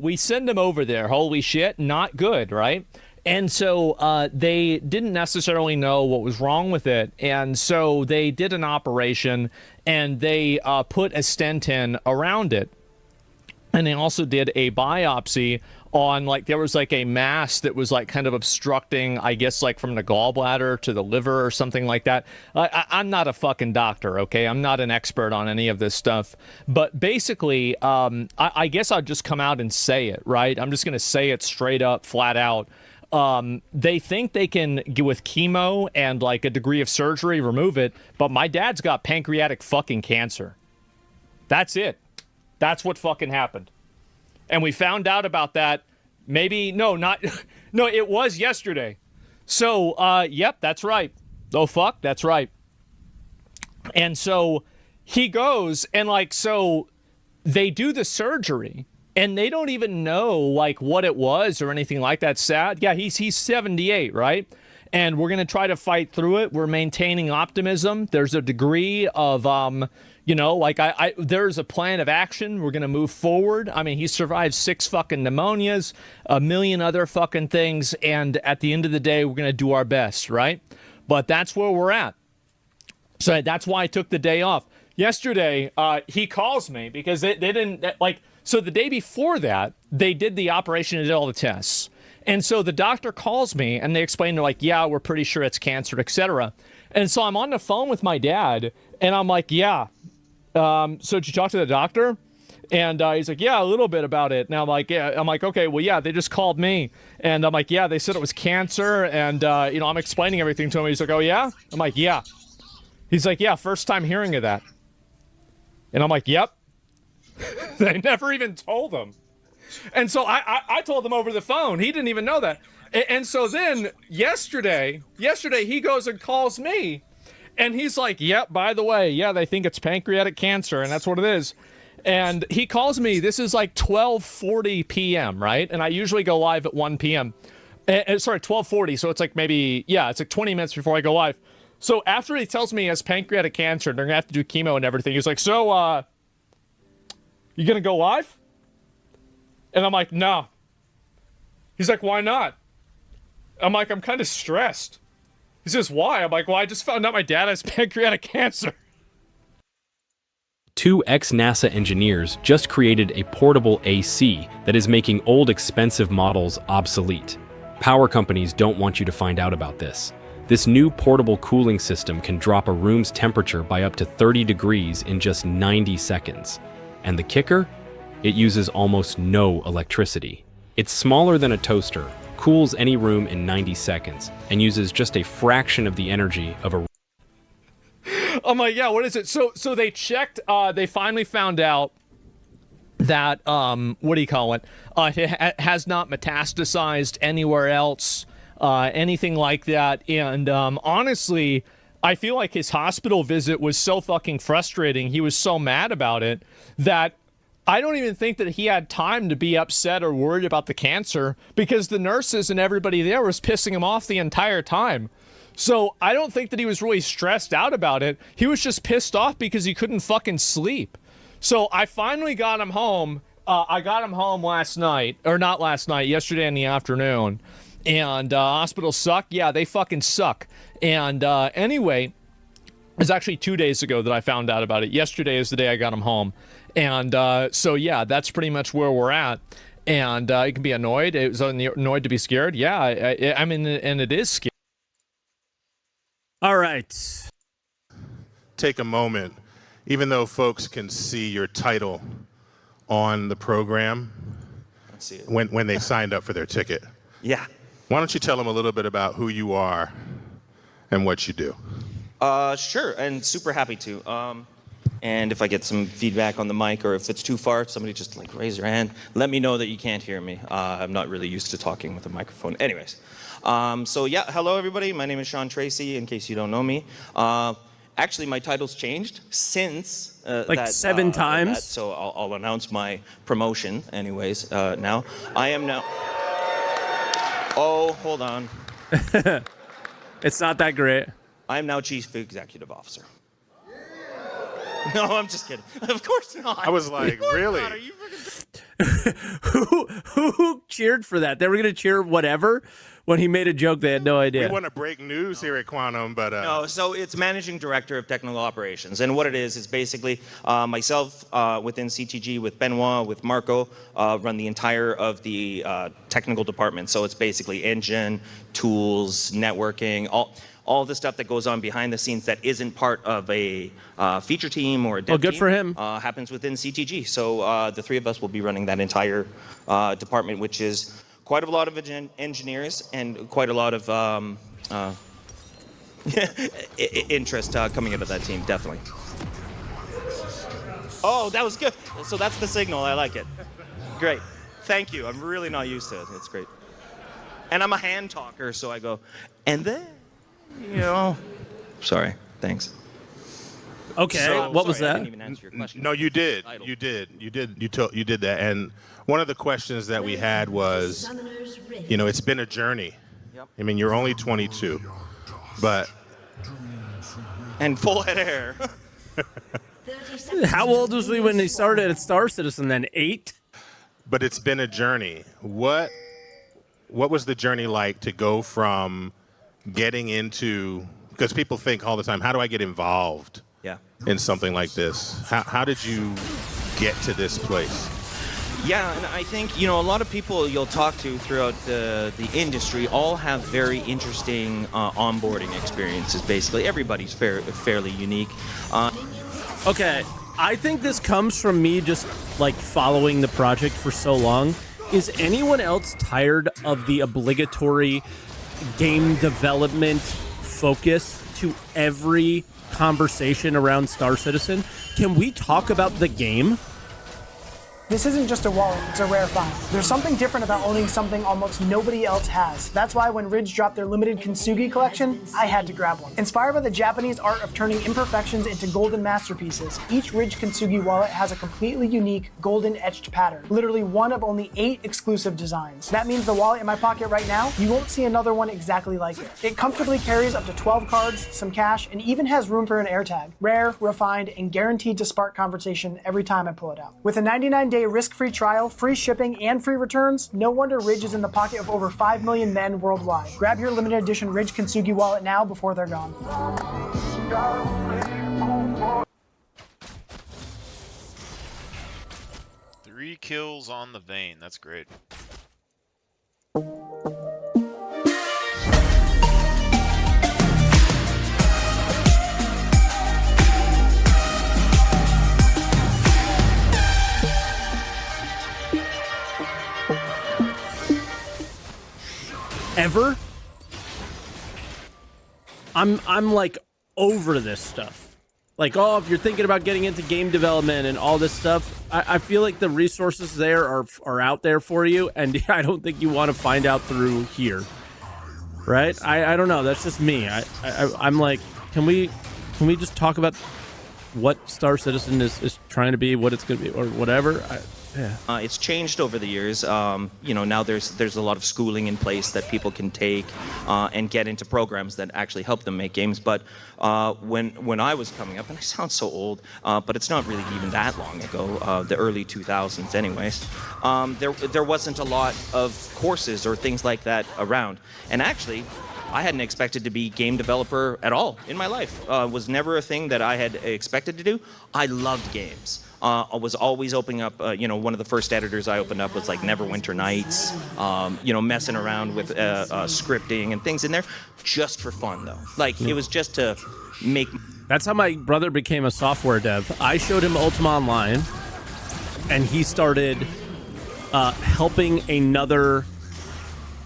We send him over there. Holy shit, not good, right? And so they didn't necessarily know what was wrong with it. And so they did an operation and they put a stent in around it. And they also did a biopsy on, like, there was like a mass that was like kind of obstructing, I guess, like from the gallbladder to the liver or something like that. I'm not a fucking doctor, okay? I'm not an expert on any of this stuff. But basically, I guess I'll just come out and say it, right? I'm just going to say it straight up, flat out. They think they can, with chemo and like a degree of surgery, remove it. But my dad's got pancreatic fucking cancer. That's it. That's what fucking happened. And we found out about that maybe, no, it was yesterday. So, yep, that's right. Oh, fuck, that's right. And so he goes and, like, so they do the surgery and they don't even know, like, what it was or anything like that. Sad. Yeah, he's 78, right? And we're going to try to fight through it. We're maintaining optimism. There's a degree of, you know, like there's a plan of action. We're going to move forward. I mean, he survived 6 fucking pneumonias, a million other fucking things. And at the end of the day, we're going to do our best, right? But that's where we're at. So that's why I took the day off. Yesterday, he calls me because they didn't, like, so the day before that, they did the operation and did all the tests. And so the doctor calls me and they explain, they're like, yeah, we're pretty sure it's cancer, etc. And so I'm on the phone with my dad and I'm like, yeah. So did you talk to the doctor? And he's like, yeah, a little bit about it. Now I'm like, yeah. I'm like, okay, well, yeah, they just called me. And I'm like, yeah, they said it was cancer. And, you know, I'm explaining everything to him. He's like, oh, yeah? I'm like, yeah. He's like, yeah, first time hearing of that. And I'm like, yep. They never even told him. And so I told him over the phone. He didn't even know that. And so then yesterday he goes and calls me. And he's like, yep, by the way, yeah, they think it's pancreatic cancer. And that's what it is. And he calls me. This is like 12:40 p.m., right? And I usually go live at 1 p.m. Sorry, 12:40. So it's like maybe, yeah, it's like 20 minutes before I go live. So after he tells me he has pancreatic cancer and they're going to have to do chemo and everything, he's like, so, you going to go live? And I'm like, no. He's like, why not? I'm like, I'm kind of stressed. He says, why? I'm like, well, I just found out my dad has pancreatic cancer. 2 ex-NASA engineers just created a portable AC that is making old expensive models obsolete. Power companies don't want you to find out about this. This new portable cooling system can drop a room's temperature by up to 30 degrees in just 90 seconds. And the kicker? It uses almost no electricity. It's smaller than a toaster, cools any room in 90 seconds, and uses just a fraction of the energy of a... I'm like, yeah, what is it? So they checked, they finally found out that, what do you call it? It has not metastasized anywhere else, anything like that. And honestly, I feel like his hospital visit was so fucking frustrating. He was so mad about it that I don't even think that he had time to be upset or worried about the cancer because the nurses and everybody there was pissing him off the entire time. So I don't think that he was really stressed out about it. He was just pissed off because he couldn't fucking sleep. So I finally got him home. I got him home last night, or not last night, yesterday in the afternoon. And hospitals suck. Yeah, they fucking suck. And anyway, it was actually 2 days ago that I found out about it. Yesterday is the day I got him home. And so, yeah, that's pretty much where we're at. And you can be annoyed. It was annoyed to be scared. Yeah, I mean, and it is scary. All right. Take a moment, even though folks can see your title on the program Let's see it. when they signed up for their ticket. Yeah. Why don't you tell them a little bit about who you are and what you do? Sure, and super happy to. And if I get some feedback on the mic or if it's too far, somebody just like raise your hand. Let me know that you can't hear me. I'm not really used to talking with a microphone. Anyways, so yeah, hello everybody. My name is Sean Tracy, in case you don't know me. Actually, my title's changed since like 7 times. So I'll announce my promotion anyways now. I am now... Oh, hold on. It's not that great. I am now Chief Executive Officer. No, I'm just kidding. Of course not. I was like, really? Who cheered for that? They were gonna cheer whatever when he made a joke. They had no We idea. want to break news here at Quantum, but No, so it's managing director of technical operations, and what it is basically myself within CTG with Benoit, with Marco, run the entire of the technical department. So it's basically engine, tools, networking, all the stuff that goes on behind the scenes that isn't part of a feature team or a dev good team, for him. happens within CTG. So the three of us will be running that entire department, which is quite a lot of engineers and quite a lot of interest coming into that team, definitely. Oh, that was good. So that's the signal. I like it. Great. Thank you. I'm really not used to it. It's great. And I'm a hand talker, so I go, and then, Sorry. Thanks. Okay, So- what was sorry, I that? didn't even answer your question. no, you did. Title. You did. You did that. And one of the questions that we had was, it's been a journey. Yep. I mean, you're only 22, but And full head of hair. How old was he when he started at Star Citizen? Then 8. it's been a journey. What was the journey like to go from getting into? Because people think all the time, how do I get involved Yeah. in something like this? How did you get to this place? Yeah, and I think, a lot of people you'll talk to throughout the industry all have very interesting onboarding experiences, basically. Everybody's fairly unique. Okay, I think this comes from me just like following the project for so long. Is anyone else tired of the obligatory game development focus to every conversation around Star Citizen? Can we talk about the game? This isn't just a wallet, it's a rare find. There's something different about owning something almost nobody else has. That's why when Ridge dropped their limited Kintsugi collection, I had to grab one. Inspired by the Japanese art of turning imperfections into golden masterpieces, each Ridge Kintsugi wallet has a completely unique golden etched pattern. Literally one of only 8 exclusive designs. That means the wallet in my pocket right now, you won't see another one exactly like it. It comfortably carries up to 12 cards, some cash, and even has room for an AirTag. Rare, refined, and guaranteed to spark conversation every time I pull it out. With a 99-day risk-free trial, free shipping, and free returns, no wonder Ridge is in the pocket of over 5 million men worldwide. Grab your limited edition Ridge Kintsugi wallet now before they're gone. 3 kills on the Vayne. That's great. Ever? I'm like over this stuff. Like, oh, if you're thinking about getting into game development and all this stuff, I feel like the resources there are out there for you, and I don't think you want to find out through here, right? I don't know. That's just me. I'm like, can we just talk about what Star Citizen is trying to be, what it's going to be, or whatever? It's changed over the years. Now there's a lot of schooling in place that people can take and get into programs that actually help them make games. But when I was coming up, and I sound so old, but it's not really even that long ago, the early 2000s anyways, there wasn't a lot of courses or things like that around. And actually, I hadn't expected to be game developer at all in my life. Was never a thing that I had expected to do. I loved games. I was always opening up, one of the first editors I opened up was like Neverwinter Nights, messing around with scripting and things in there, just for fun though. Like it was just to make. That's how my brother became a software dev. I showed him Ultima Online, and he started helping another,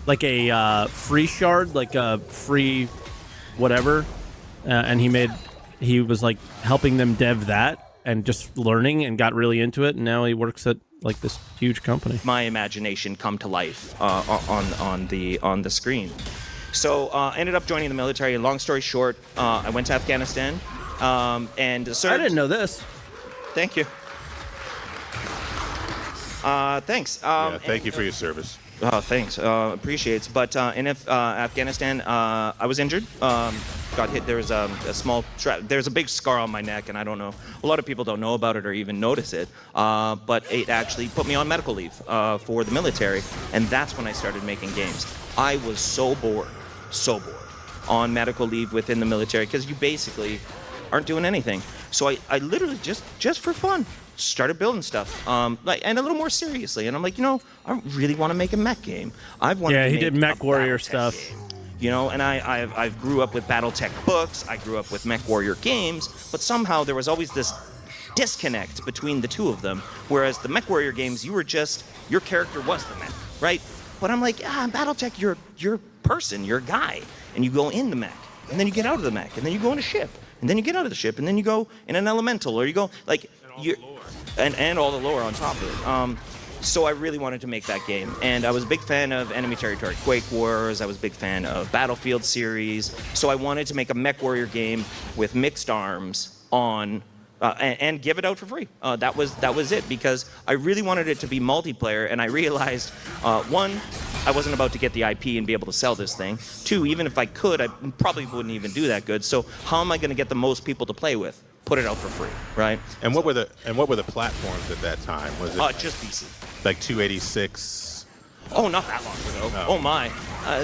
like a free shard, like a free whatever, and he was like helping them dev that and just learning and got really into it, and now he works at like this huge company. My imagination come to life on the screen. So ended up joining the military. Long story short, I went to Afghanistan and served. I didn't know this. Thank you. Thanks. Yeah, thank you for your service. Oh, thanks. Appreciates. But in Afghanistan, I was injured. Got hit. There was a small. There's a big scar on my neck, and I don't know. A lot of people don't know about it or even notice it. But it actually put me on medical leave for the military, and that's when I started making games. I was so bored on medical leave within the military because you basically aren't doing anything. So I literally just for fun started building stuff, and a little more seriously. And I'm like, I really want to make a mech game. He did Mech Warrior stuff. Game, and I grew up with BattleTech books. I grew up with Mech Warrior games, but somehow there was always this disconnect between the two of them. Whereas the Mech Warrior games, your character was the mech, right? But I'm like, BattleTech, you're a person, you're a guy, and you go in the mech, and then you get out of the mech, and then you go in a ship, and then you get out of the ship, and then you go in an elemental, or you go like and all the lore on top of it. So I really wanted to make that game, and I was a big fan of Enemy Territory Quake Wars. I was a big fan of Battlefield series. So I wanted to make a Mech Warrior game with mixed arms on. And give it out for free. That was it, because I really wanted it to be multiplayer, and I realized, one, I wasn't about to get the IP and be able to sell this thing. Two, even if I could, I probably wouldn't even do that good. So how am I going to get the most people to play with? Put it out for free, right? And what were the platforms at that time? Was it just PC? Like 286? Oh, not that long ago. No. Oh my,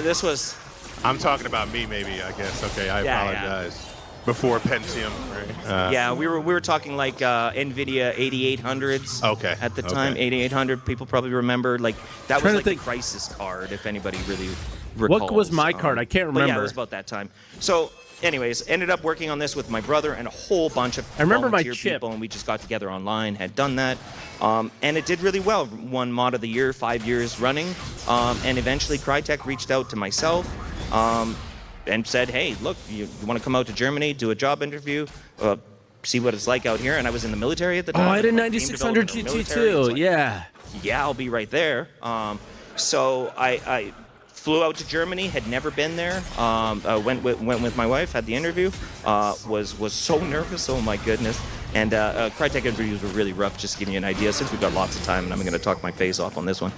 this was. I'm talking about me, maybe. I guess. Okay, I apologize. Yeah. Before Pentium, right? Yeah, we were talking like NVIDIA 8800s. Okay. At the time, okay. 8800. People probably remember that was like the a Crisis card, if anybody really recalls. What was my card? I can't remember. But yeah, it was about that time. So, anyways, ended up working on this with my brother and a whole bunch of volunteer people, and we just got together online, had done that, and it did really well. Won Mod of the Year 5 years running, and eventually Crytek reached out to myself. And said, hey, look, you want to come out to Germany, do a job interview, see what it's like out here? And I was in the military at the time. Oh, I did 9600 GT too. Like, yeah, I'll be right there. So I flew out to Germany, had never been there. Went with my wife, had the interview. Was so nervous. Oh my goodness. And Crytek interviews were really rough, just to give you an idea, since we've got lots of time, and I'm going to talk my face off on this one.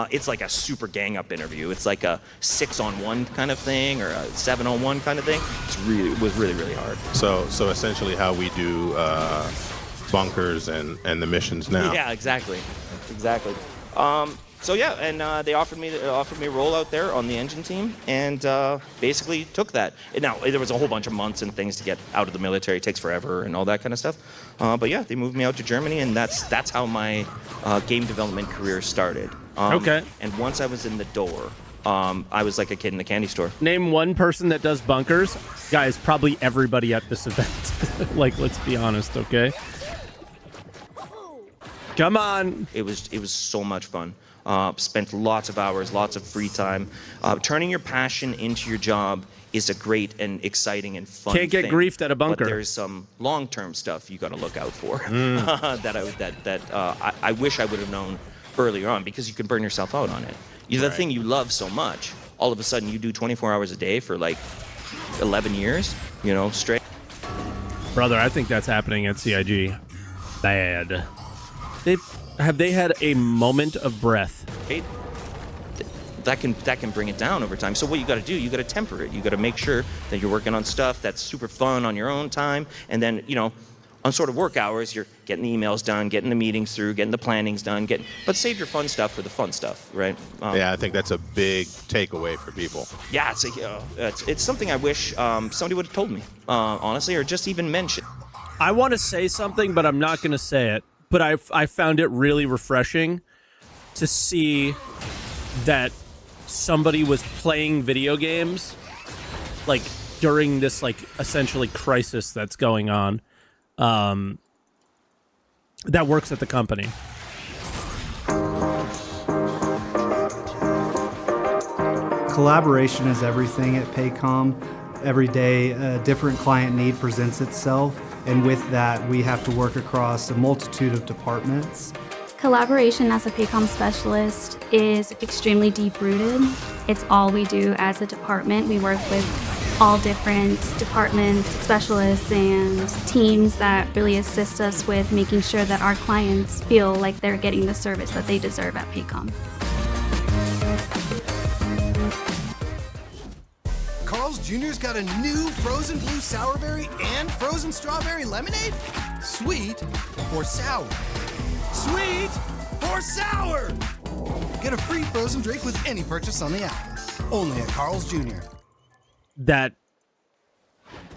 It's like a super gang-up interview. It's like a 6-on-1 kind of thing, or a 7-on-1 kind of thing. It was really, really hard. So essentially how we do bunkers and the missions now. Yeah, exactly. So yeah, and they offered me a role out there on the engine team, and basically took that. Now there was a whole bunch of months and things to get out of the military. It takes forever and all that kind of stuff. But yeah, they moved me out to Germany, and that's how my game development career started. Okay. And once I was in the door, I was like a kid in a candy store. Name one person that does bunkers. Guys, probably everybody at this event. Like, let's be honest, okay? Come on. It was so much fun. Spent lots of hours, lots of free time. Turning your passion into your job is a great and exciting and fun thing. Can't get griefed at a bunker. But there's some long-term stuff you got to look out for that I wish I would have known earlier on, because you can burn yourself out on it. The thing you love so much, all of a sudden you do 24 hours a day for like 11 years, straight. Brother, I think that's happening at CIG. Bad. Have they had a moment of breath? That can bring it down over time. So what you got to do, you got to temper it. You got to make sure that you're working on stuff that's super fun on your own time, and then on sort of work hours, you're getting the emails done, getting the meetings through, getting the plannings done, but save your fun stuff for the fun stuff, right? Yeah, I think that's a big takeaway for people. Yeah, it's something I wish somebody would have told me, honestly, or just even mentioned. I want to say something, but I'm not going to say it. But I found it really refreshing to see that somebody was playing video games like during this like essentially crisis that's going on, that works at the company. Collaboration is everything at Paycom. Every day a different client need presents itself, and with that we have to work across a multitude of departments. Collaboration as a Paycom specialist is extremely deep-rooted. It's all we do as a department. We work with all different departments, specialists, and teams that really assist us with making sure that our clients feel like they're getting the service that they deserve at Paycom. Carl's Jr.'s got a new frozen blue sourberry and frozen strawberry lemonade? Sweet or sour? Sweet or sour? Get a free frozen drink with any purchase on the app. Only at Carl's Jr. That,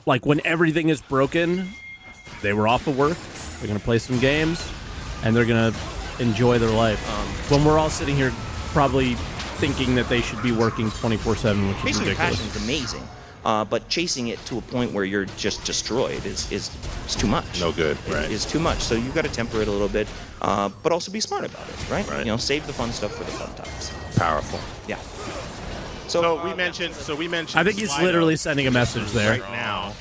like, when everything is broken, they were off of work, they're going to play some games, and they're going to enjoy their life. When we're all sitting here probably thinking that they should be working 24/7, which is Chasing your ridiculous. passion is amazing, but chasing it to a point where you're just destroyed is too much. No good, right. Is too much. So you've got to temper it a little bit, but also be smart about it, right? Right. You know, save the fun stuff for the fun times. Powerful. Yeah. So we mentioned. I think he's Slido. literally sending a message there. Right now,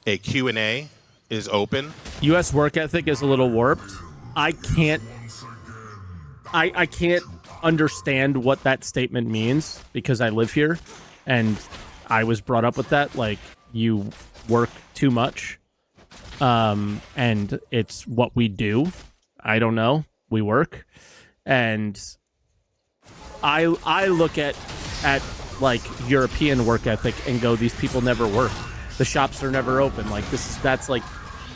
a Q&A is open. U.S. work ethic is a little warped. I can't understand what that statement means because I live here and I was brought up with that. Like, you work too much, and it's what we do. I don't know. We work, and I look at like European work ethic and go, these people never work. The shops are never open. Like, that's like,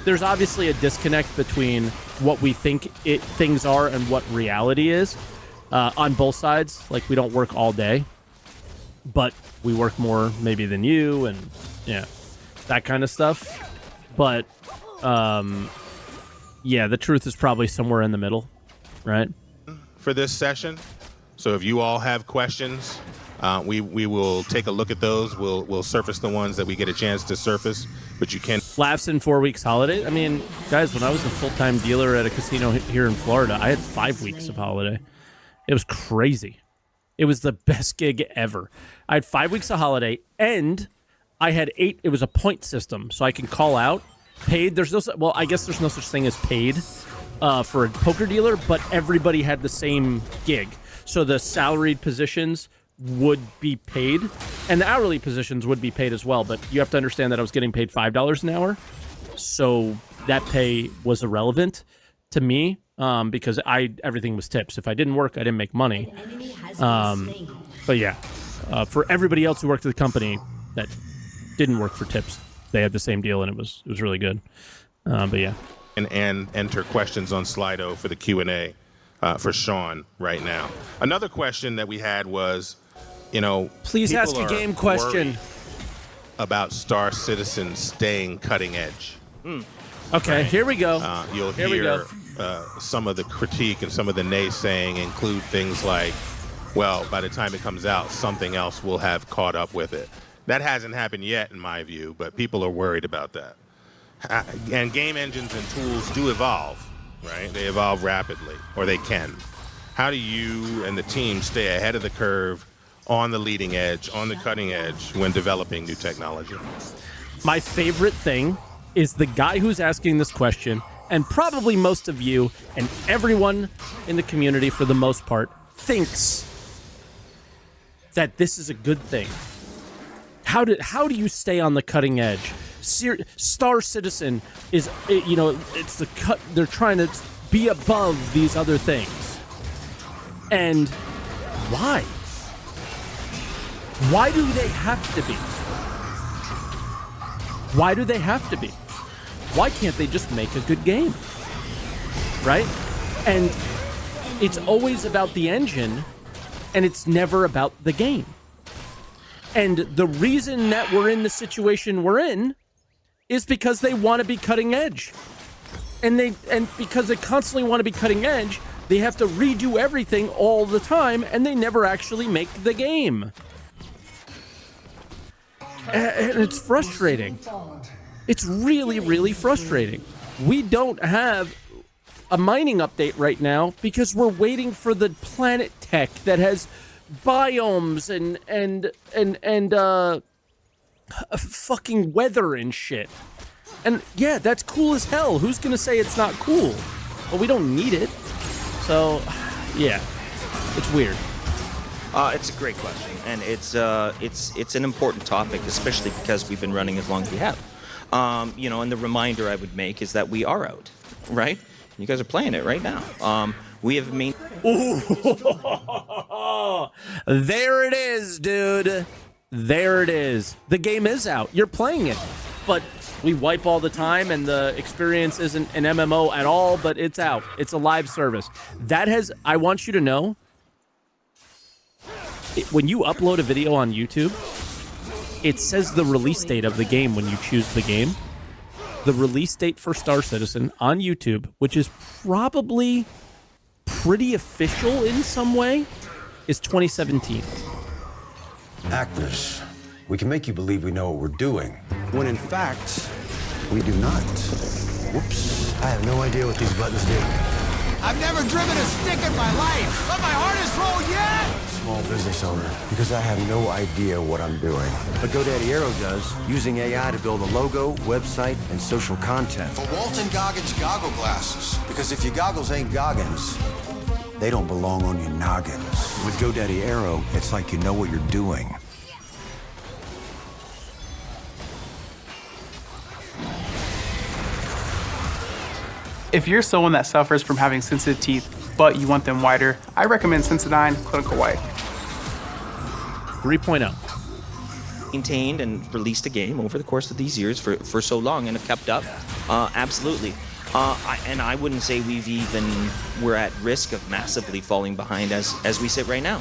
there's obviously a disconnect between what we think things are and what reality is on both sides. Like, we don't work all day, but we work more maybe than you, and yeah, that kind of stuff. But yeah, the truth is probably somewhere in the middle, right? For this session. So if you all have questions, we will take a look at those. We'll surface the ones that we get a chance to surface, but you can. Laughs in 4 weeks holiday. I mean, guys, when I was a full-time dealer at a casino here in Florida, I had 5 weeks of holiday. It was crazy. It was the best gig ever. I had 5 weeks of holiday, and I had 8. It was a point system, so I can call out. Paid. I guess there's no such thing as paid for a poker dealer, but everybody had the same gig. So the salaried positions would be paid, and the hourly positions would be paid as well. But you have to understand that I was getting paid $5 an hour, so that pay was irrelevant to me because everything was tips. If I didn't work, I didn't make money. But yeah, for everybody else who worked at the company that didn't work for tips, they had the same deal, and it was really good. But yeah, and enter questions on Slido for the Q&A for Sean right now. Another question that we had was, please ask a game question about Star Citizen staying cutting edge. Okay, right? Here we go. You'll hear some of the critique and some of the naysaying include things like, well, by the time it comes out, something else will have caught up with it. That hasn't happened yet, in my view, but people are worried about that. And game engines and tools do evolve, right? They evolve rapidly, or they can. How do you and the team stay ahead of the curve, on the leading edge, on the cutting edge when developing new technology? My favorite thing is the guy who's asking this question, and probably most of you and everyone in the community for the most part thinks that this is a good thing. How do you stay on the cutting edge? Star Citizen is, it's the cut. They're trying to be above these other things. And why? Why do they have to be? Why do they have to be? Why can't they just make a good game? Right? And it's always about the engine, and it's never about the game. And the reason that we're in the situation we're in is because they want to be cutting edge. And because they constantly want to be cutting edge, they have to redo everything all the time, and they never actually make the game. And it's frustrating. It's really, really frustrating. We don't have a mining update right now because we're waiting for the Planet Tech that has biomes and fucking weather and shit. And yeah, that's cool as hell. Who's gonna say it's not cool? Well, we don't need it. So yeah, it's weird. It's a great question, and it's an important topic, especially because we've been running as long as we have. You know, and the reminder I would make is that we are out, right? You guys are playing it right now. We have main. Ooh, there it is, dude. There it is. The game is out. You're playing it, but we wipe all the time, and the experience isn't an MMO at all. But it's out. It's a live service. That has. I want you to know. When you upload a video on YouTube, it says the release date of the game when you choose the game. The release date for Star Citizen on YouTube, which is probably pretty official in some way, is 2017. Actors, we can make you believe we know what we're doing, when in fact, we do not. Whoops, I have no idea what these buttons do. I've never driven a stick in my life, but my heart is full yet! Small business owner, because I have no idea what I'm doing. But GoDaddy Aero does, using AI to build a logo, website, and social content. For Walton Goggins goggle glasses. Because if your goggles ain't Goggins, they don't belong on your noggins. With GoDaddy Aero, it's like you know what you're doing. If you're someone that suffers from having sensitive teeth, but you want them whiter, I recommend Sensodyne Clinical White. 3.0. Maintained and released a game over the course of these years for so long and have kept up. Absolutely. I wouldn't say we're at risk of massively falling behind as we sit right now.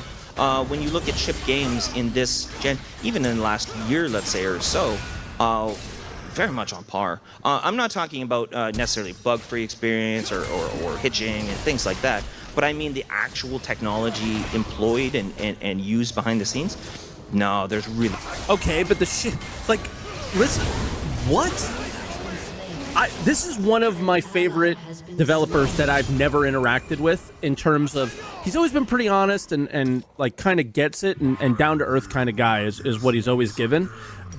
When you look at shipped games in this gen, even in the last year, let's say, or so, very much on par. I'm not talking about necessarily bug-free experience or hitching and things like that, but I mean the actual technology employed and used behind the scenes. No, there's really... Okay, but the shit... Like, listen, what? This is one of my favorite developers that I've never interacted with in terms of... He's always been pretty honest and like, kind of gets it and down-to-earth kind of guy is what he's always given.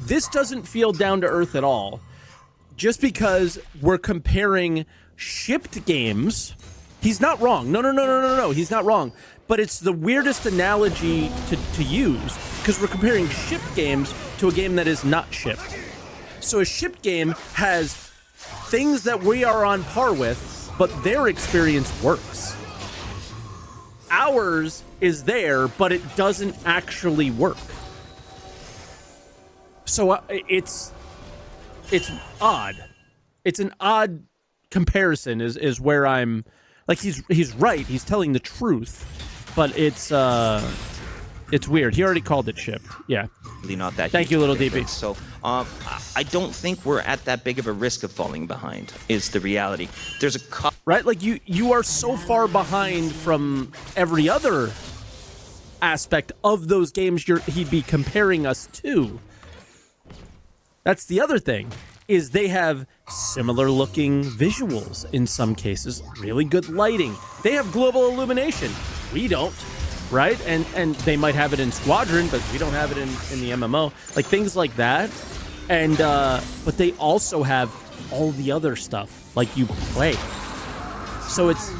This doesn't feel down-to-earth at all. Just because we're comparing shipped games... He's not wrong. No, he's not wrong. But it's the weirdest analogy to use because we're comparing shipped games to a game that is not shipped. So a shipped game has things that we are on par with, but their experience works. Ours is there, but it doesn't actually work. So it's odd. It's an odd comparison is where I'm... Like, he's right. He's telling the truth, but it's weird. He already called it shipped. Yeah. Really not that. Thank you, Little DP. So I don't think we're at that big of a risk of falling behind. Is the reality? There's a right. Like you are so far behind from every other aspect of those games he'd be comparing us to. That's the other thing. Is they have similar looking visuals in some cases, really good lighting. They have global illumination. We don't, right? And they might have it in Squadron, but we don't have it in the MMO. Like things like that. And but they also have all the other stuff like you play. So it's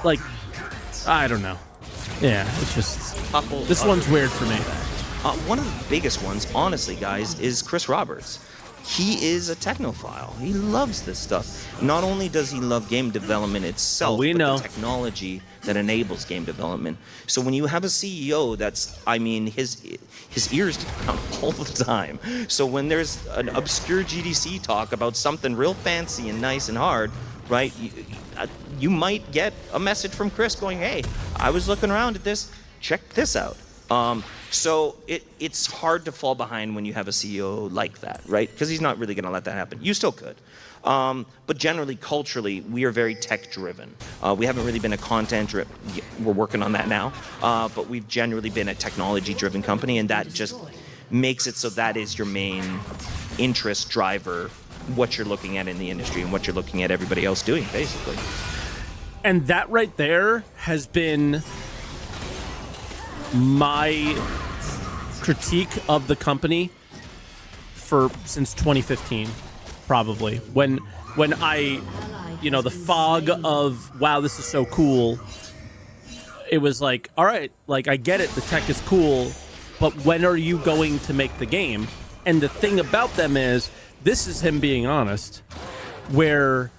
like, I don't know. Yeah, it's just this one's weird for me. One of the biggest ones, honestly, guys, is Chris Roberts. He is a technophile. He loves this stuff. Not only does he love game development itself, but the technology that enables game development. So when you have a CEO that's, I mean, his ears to the ground all the time. So when there's an obscure GDC talk about something real fancy and nice and hard, right, you might get a message from Chris going, hey, I was looking around at this, check this out. So it's hard to fall behind when you have a CEO like that, right? Because he's not really going to let that happen. You still could. But generally, culturally, we are very tech-driven. We haven't really been a content-driven. We're working on that now. But we've generally been a technology-driven company, and that just makes it so that is your main interest driver, what you're looking at in the industry and what you're looking at everybody else doing, basically. And that right there has been my critique of the company since 2015, probably. When I, the fog of, wow, this is so cool, it was like, all right, like I get it, the tech is cool, but when are you going to make the game? And the thing about them is, this is him being honest, where,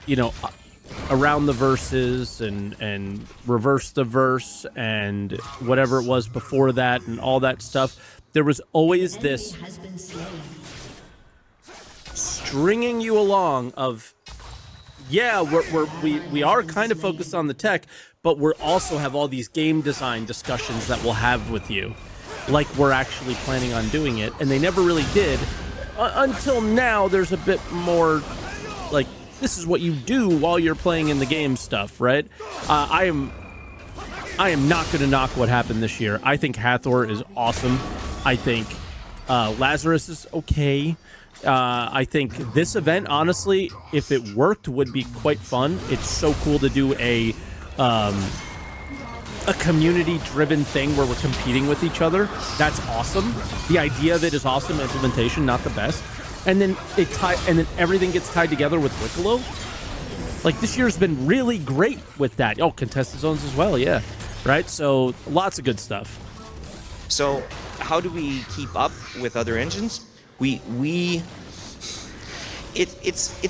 you know, around the verses and reverse the verse and whatever it was before that and all that stuff, there was always this stringing you along of, yeah, we are kind of focused on the tech, but we also have all these game design discussions that we'll have with you, like we're actually planning on doing it. And they never really did until now. There's a bit more like, this is what you do while you're playing in the game stuff, right? I am not going to knock what happened this year. I think Hathor is awesome. I think Lazarus is okay. I think this event, honestly, if it worked, would be quite fun. It's so cool to do a community-driven thing where we're competing with each other. That's awesome. The idea of it is awesome. Implementation, not the best. And then everything gets tied together with Wicklow. Like, this year's been really great with that. Oh, contested zones as well, yeah. Right? So lots of good stuff. So how do we keep up with other engines? It's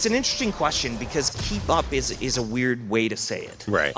an interesting question because keep up is a weird way to say it. Right.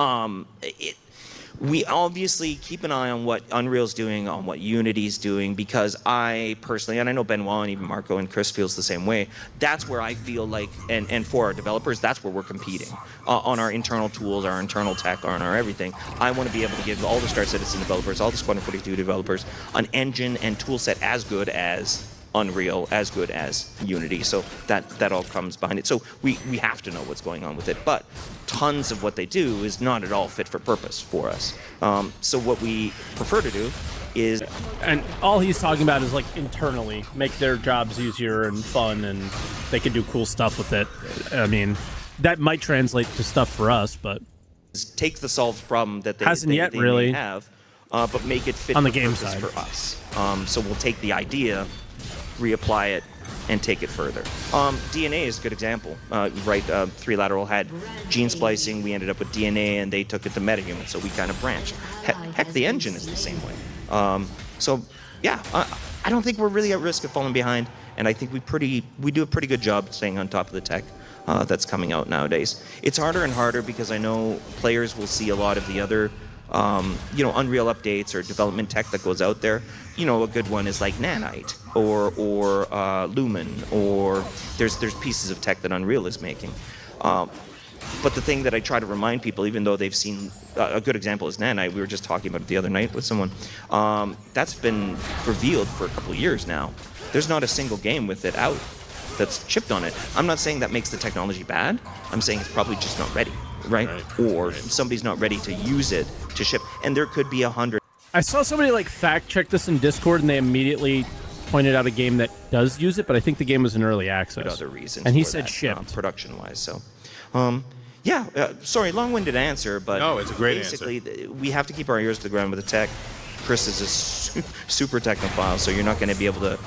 We obviously keep an eye on what Unreal's doing, on what Unity's doing, because I personally, and I know Benoit and even Marco and Chris feels the same way, that's where I feel like, and for our developers, that's where we're competing. On our internal tools, our internal tech, on our everything. I want to be able to give all the Star Citizen developers, all the Squadron 42 developers, an engine and tool set as good as Unreal, as good as Unity, so that all comes behind it. So we have to know what's going on with it, but tons of what they do is not at all fit for purpose for us. So what we prefer to do is, and all he's talking about is like internally make their jobs easier and fun, and they can do cool stuff with it. I mean, that might translate to stuff for us, but take the solved problem that they really may have, but make it fit on the for game purpose side for us. So we'll take the idea, reapply it, and take it further. DNA is a good example. Right, Three Lateral had gene splicing. We ended up with DNA, and they took it to MetaHuman, so we kind of branched. Heck, the engine is the same way. So yeah, I don't think we're really at risk of falling behind, and I think we do a pretty good job staying on top of the tech that's coming out nowadays. It's harder and harder because I know players will see a lot of the other Unreal updates or development tech that goes out there. You know, a good one is like Nanite or Lumen, or there's pieces of tech that Unreal is making. But the thing that I try to remind people, even though they've seen, a good example is Nanite. We were just talking about it the other night with someone. That's been revealed for a couple of years now. There's not a single game with it out that's chipped on it. I'm not saying that makes the technology bad. I'm saying it's probably just not ready, right? Or somebody's not ready to use it to ship. And there could be 100. I saw somebody like fact check this in Discord, and they immediately pointed out a game that does use it, but I think the game was in early access. Other reasons, and he for said that, shipped production-wise. So, sorry, long-winded answer, but no, it's a great basically, we have to keep our ears to the ground with the tech. Chris is a super technophile, so you're not going to be able to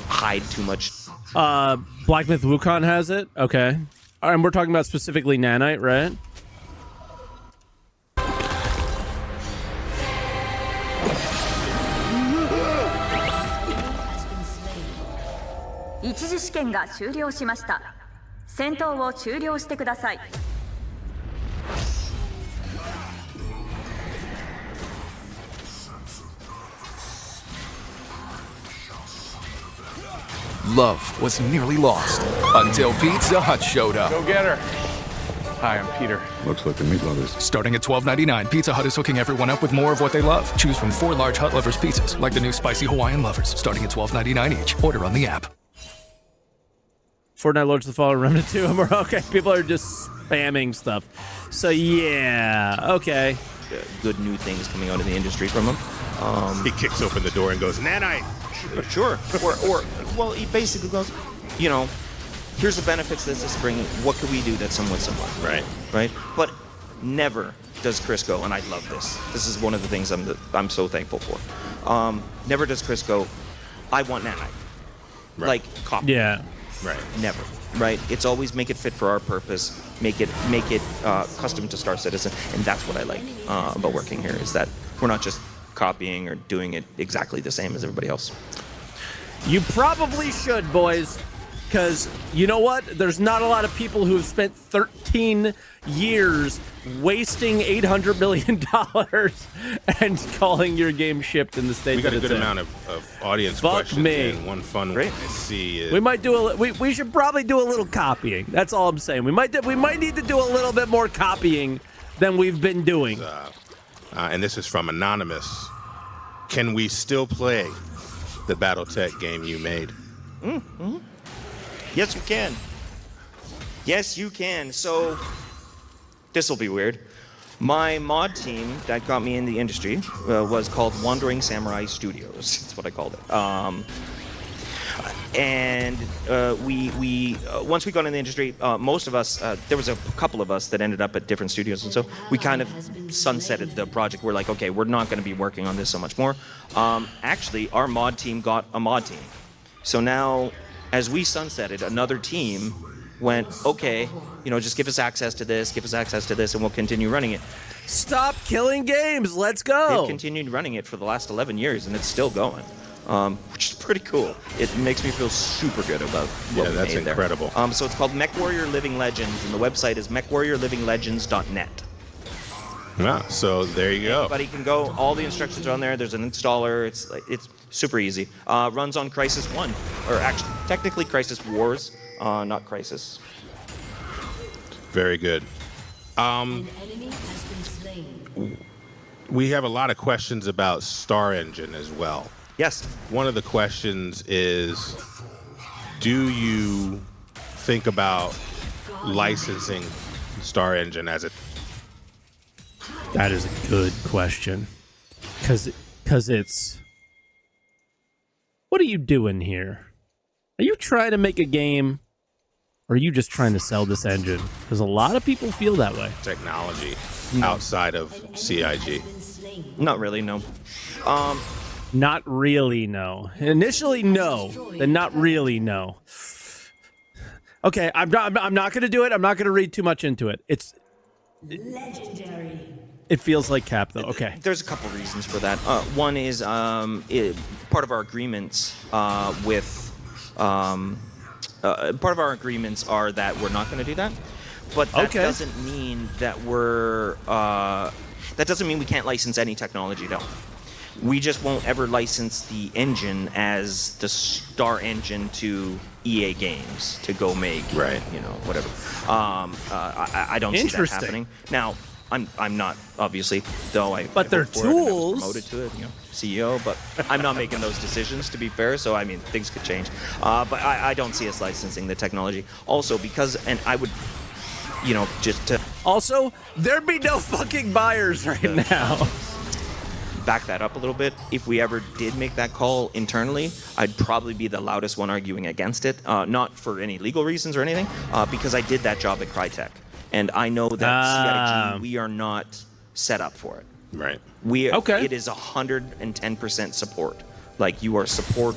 hide too much. Black Myth Wukong has it. Okay, and we're talking about specifically Nanite, right? Love was nearly lost until Pizza Hut showed up. Go get her. Hi, I'm Peter. Looks like the meat lovers. Starting at $12.99, Pizza Hut is hooking everyone up with more of what they love. Choose from 4 large Hut Lovers pizzas, like the new Spicy Hawaiian Lovers, starting at $12.99 each. Order on the app. Fortnite Lords of the Fallen Remnant 2. Okay, people are just spamming stuff. So yeah, okay. Good new things coming out of the industry from him. He kicks open the door and goes, Nanite! Sure. Well, he basically goes, here's the benefits this is bringing. What could we do that's somewhat similar? Right. But never does Chris go, and I love this. This is one of the things I'm so thankful for. Never does Chris go, I want Nanite. Like, copy. Yeah. Right. Never. right? It's always make it fit for our purpose, make it custom to Star Citizen, and that's what I like about working here, is that we're not just copying or doing it exactly the same as everybody else. You probably should, boys, because you know what? There's not a lot of people who have spent 13 years wasting $800 million and calling your game shipped in the state We got that a good it's in. amount of audience Fuck questions. me. And one fun one I see is... We might do we should probably do a little copying. That's all I'm saying. We might need to do a little bit more copying than we've been doing. And this is from Anonymous. Can we still play the BattleTech game you made? Mm-hmm. Yes, you can. Yes, you can. So, this will be weird. My mod team that got me in the industry was called Wandering Samurai Studios. That's what I called it. And we once we got in the industry, most of us, there was a couple of us that ended up at different studios, and so we kind of sunsetted the project. We're like, okay, we're not going to be working on this so much more. Actually, our mod team got a mod team. So now, as we sunsetted, another team went, okay, just give us access to this, and we'll continue running it. Stop killing games. Let's go. They've continued running it for the last 11 years, and it's still going. Which is pretty cool. It makes me feel super good about what we that's made there. incredible. So it's called MechWarrior Living Legends, and the website is mechwarriorlivinglegends.net. Yeah, so there you go. Anybody can go. All the instructions are on there. There's an installer. It's super easy. Runs on Crysis 1, or actually, technically Crysis Wars, not Crysis. Very good. We have a lot of questions about Star Engine as well. Yes. One of the questions is, do you think about licensing Star Engine as a... That is a good question. Because it's... What are you doing here? Are you trying to make a game? Or are you just trying to sell this engine? Because a lot of people feel that way. Technology outside of CIG. Not really, no. Not really, no. Initially, no. Then not really, no. Okay, I'm not going to do it. I'm not going to read too much into it. It's legendary. It feels like Cap, though. Okay. There's a couple reasons for that. One is part of our agreements part of our agreements are that we're not going to do that. But that doesn't mean that we're... that doesn't mean we can't license any technology, no. We just won't ever license the engine as the Star Engine to EA Games to go make, whatever. I don't see that happening. Now, I'm not, obviously, though But they're tools. Promoted to it, CEO, but I'm not making those decisions, to be fair, so, I mean, things could change. But I don't see us licensing the technology. Also, because, and I would, just to... Also, there'd be no fucking buyers right now. Back that up a little bit. If we ever did make that call internally, I'd probably be the loudest one arguing against it. Not for any legal reasons or anything, because I did that job at Crytek. And I know that CIG, we are not set up for it. Right. It is 110% support. Like, you are support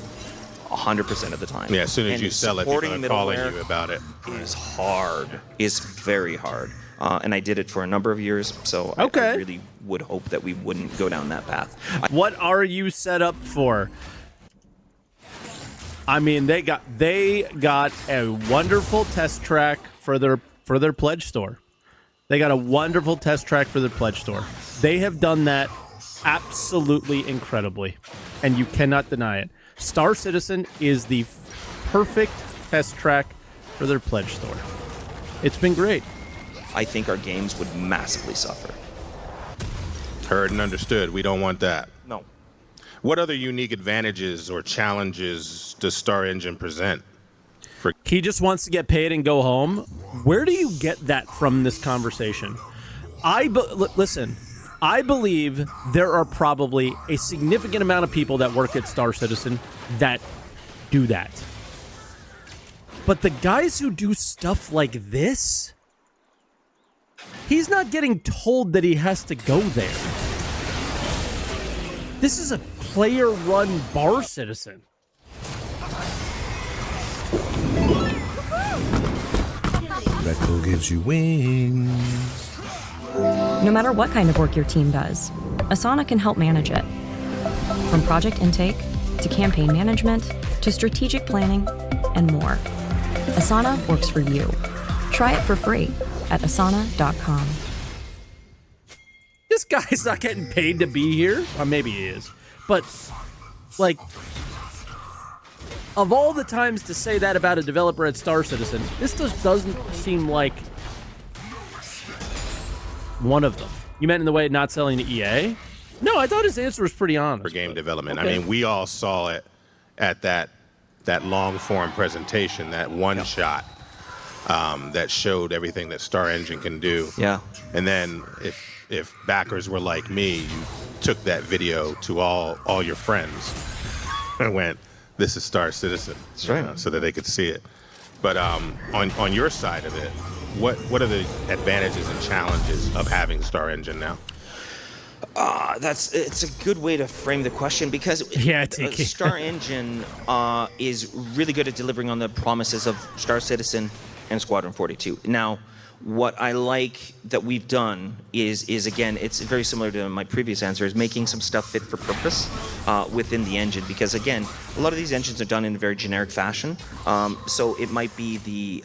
100% of the time. Yeah, as soon as you sell it, people are calling you about it. Is hard. Is very hard. And I did it for a number of years, so I really would hope that we wouldn't go down that path. What are you set up for? I mean, they got a wonderful test track for their pledge store. They got a wonderful test track for their pledge store. They have done that absolutely incredibly, and you cannot deny it. Star Citizen is the perfect test track for their pledge store. It's been great. I think our games would massively suffer. Heard and understood. We don't want that. No. What other unique advantages or challenges does Star Engine present? He just wants to get paid and go home. Where do you get that from this conversation? Listen, I believe there are probably a significant amount of people that work at Star Citizen that do that. But the guys who do stuff like this... He's not getting told that he has to go there. This is a player-run bar citizen. Red Bull gives you wings. No matter what kind of work your team does, Asana can help manage it. From project intake to campaign management to strategic planning and more. Asana works for you. Try it for free at asana.com. This guy's not getting paid to be here. Or maybe he is. But, like, of all the times to say that about a developer at Star Citizen, this just doesn't seem like one of them. You meant in the way of not selling to EA? No, I thought his answer was pretty honest. For game development. Okay. I mean, we all saw it at that long-form presentation, that one shot that showed everything that Star Engine can do. Yeah. And then if backers were like me, you took that video to all your friends and went, this is Star Citizen. That's right. So that they could see it. But on your side of it, what are the advantages and challenges of having Star Engine now? It's a good way to frame the question because Star Engine is really good at delivering on the promises of Star Citizen and Squadron 42. Now, what I like that we've done is again, it's very similar to my previous answer, is making some stuff fit for purpose within the engine. Because again, a lot of these engines are done in a very generic fashion. So it might be the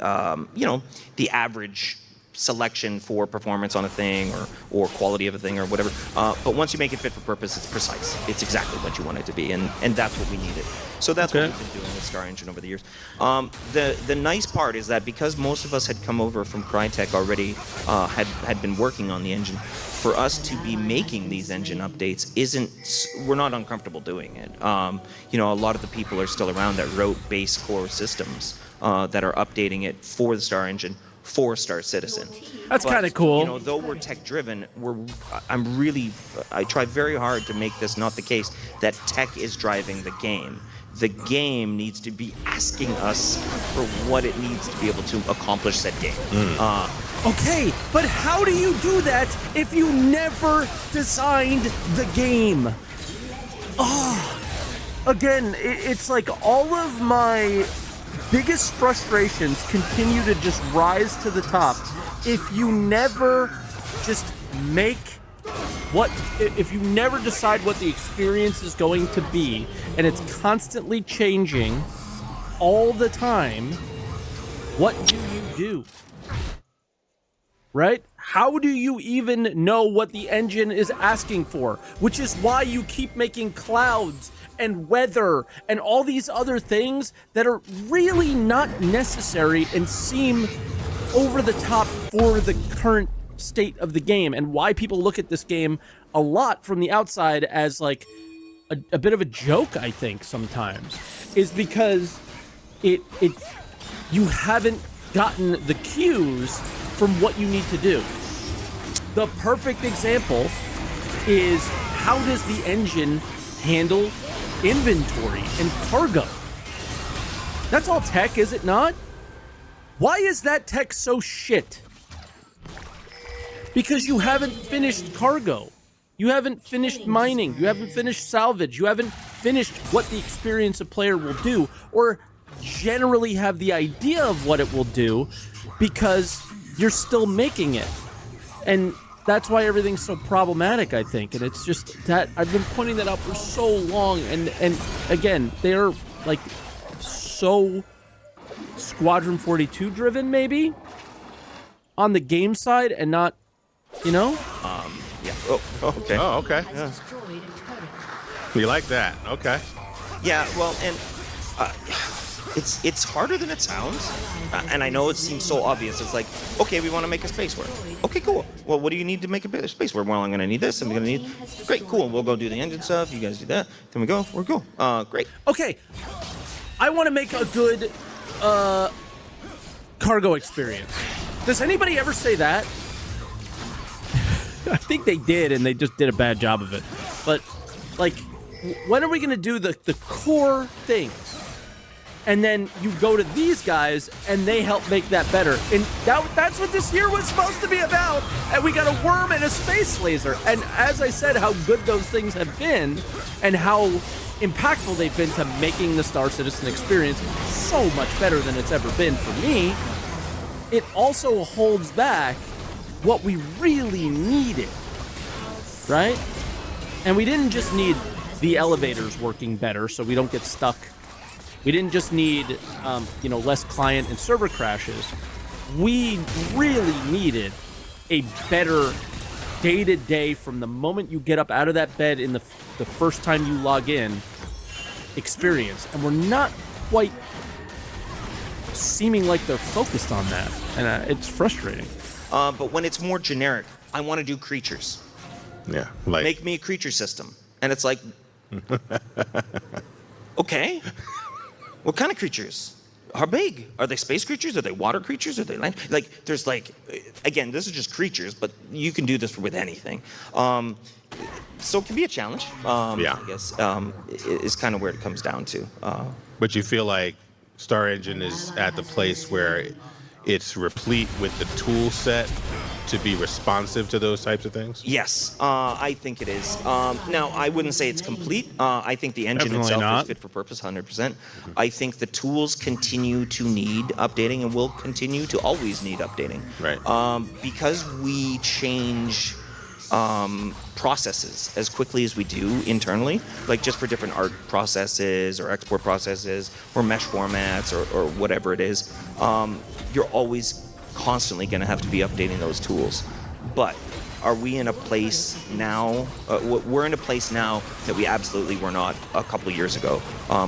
the average selection for performance on a thing or quality of a thing or whatever. But once you make it fit for purpose, it's precise. It's exactly what you want it to be, and that's what we needed. So that's what we've been doing with Star Engine over the years. The nice part is that because most of us had come over from Crytek already, had been working on the engine, for us to be making these engine updates we're not uncomfortable doing it. A lot of the people are still around that wrote base core systems that are updating it for the Star Engine for Star Citizen. That's kind of cool. Though we're tech driven, I try very hard to make this not the case that tech is driving the game. The game needs to be asking us for what it needs to be able to accomplish said game. Okay, but how do you do that if you never designed the game? Again, it's like all of my biggest frustrations continue to just rise to the top if you never just if you never decide what the experience is going to be, and it's constantly changing all the time. What do you do? Right? How do you even know what the engine is asking for? Which is why you keep making clouds and weather and all these other things that are really not necessary and seem over the top for the current state of the game, and why people look at this game a lot from the outside as like a bit of a joke, I think sometimes, is because you haven't gotten the cues from what you need to do. The perfect example is, how does the engine handle inventory and cargo? That's all tech, is it not? Why is that tech so shit? Because you haven't finished cargo. You haven't finished mining. You haven't finished salvage. You haven't finished what the experience a player will do, or generally have the idea of what it will do, because you're still making it. And that's why everything's so problematic, I think. And it's just that I've been pointing that out for so long. And again, they're like so Squadron 42 driven, maybe, on the game side, and not, Yeah. Oh, okay. Oh, okay. Yeah. You like that? Okay. Yeah, well, and it's harder than it sounds, and I know it seems so obvious. It's like, okay, we want to make a space war. Okay, cool. Well, what do you need to make a space war? Well, I'm going to need this. I'm going to need... Great, cool. We'll go do the engine stuff. You guys do that. Then we go. We're cool. Great. Okay. I want to make a good cargo experience. Does anybody ever say that? I think they did, and they just did a bad job of it. But, like, when are we going to do the core things? And then you go to these guys, and they help make that better. And that's what this year was supposed to be about. And we got a worm and a space laser. And as I said, how good those things have been, and how impactful they've been to making the Star Citizen experience so much better than it's ever been for me. it also holds back what we really needed, right? And we didn't just need the elevators working better so we don't get stuck. We didn't just need, less client and server crashes. We really needed a better day-to-day from the moment you get up out of that bed in the first time you log in experience. And we're not quite seeming like they're focused on that. And it's frustrating. But when it's more generic, I want to do creatures. Yeah, like make me a creature system, and it's like, okay, what kind of creatures? How big? Are they space creatures? Are they water creatures? Are they land? Like, there's like, again, this is just creatures, but you can do this with anything. So it can be a challenge. I guess is kind of where it comes down to. But you feel like Star Engine is at the place where it's replete with the tool set to be responsive to those types of things? Yes, I think it is. Now, I wouldn't say it's complete. I think the engine Definitely itself not. is fit for purpose, 100%. I think the tools continue to need updating and will continue to always need updating. Right. Because we change processes as quickly as we do internally, like just for different art processes or export processes or mesh formats or whatever it is, you're always constantly going to have to be updating those tools. But are we in a place now? We're in a place now that we absolutely were not a couple of years ago.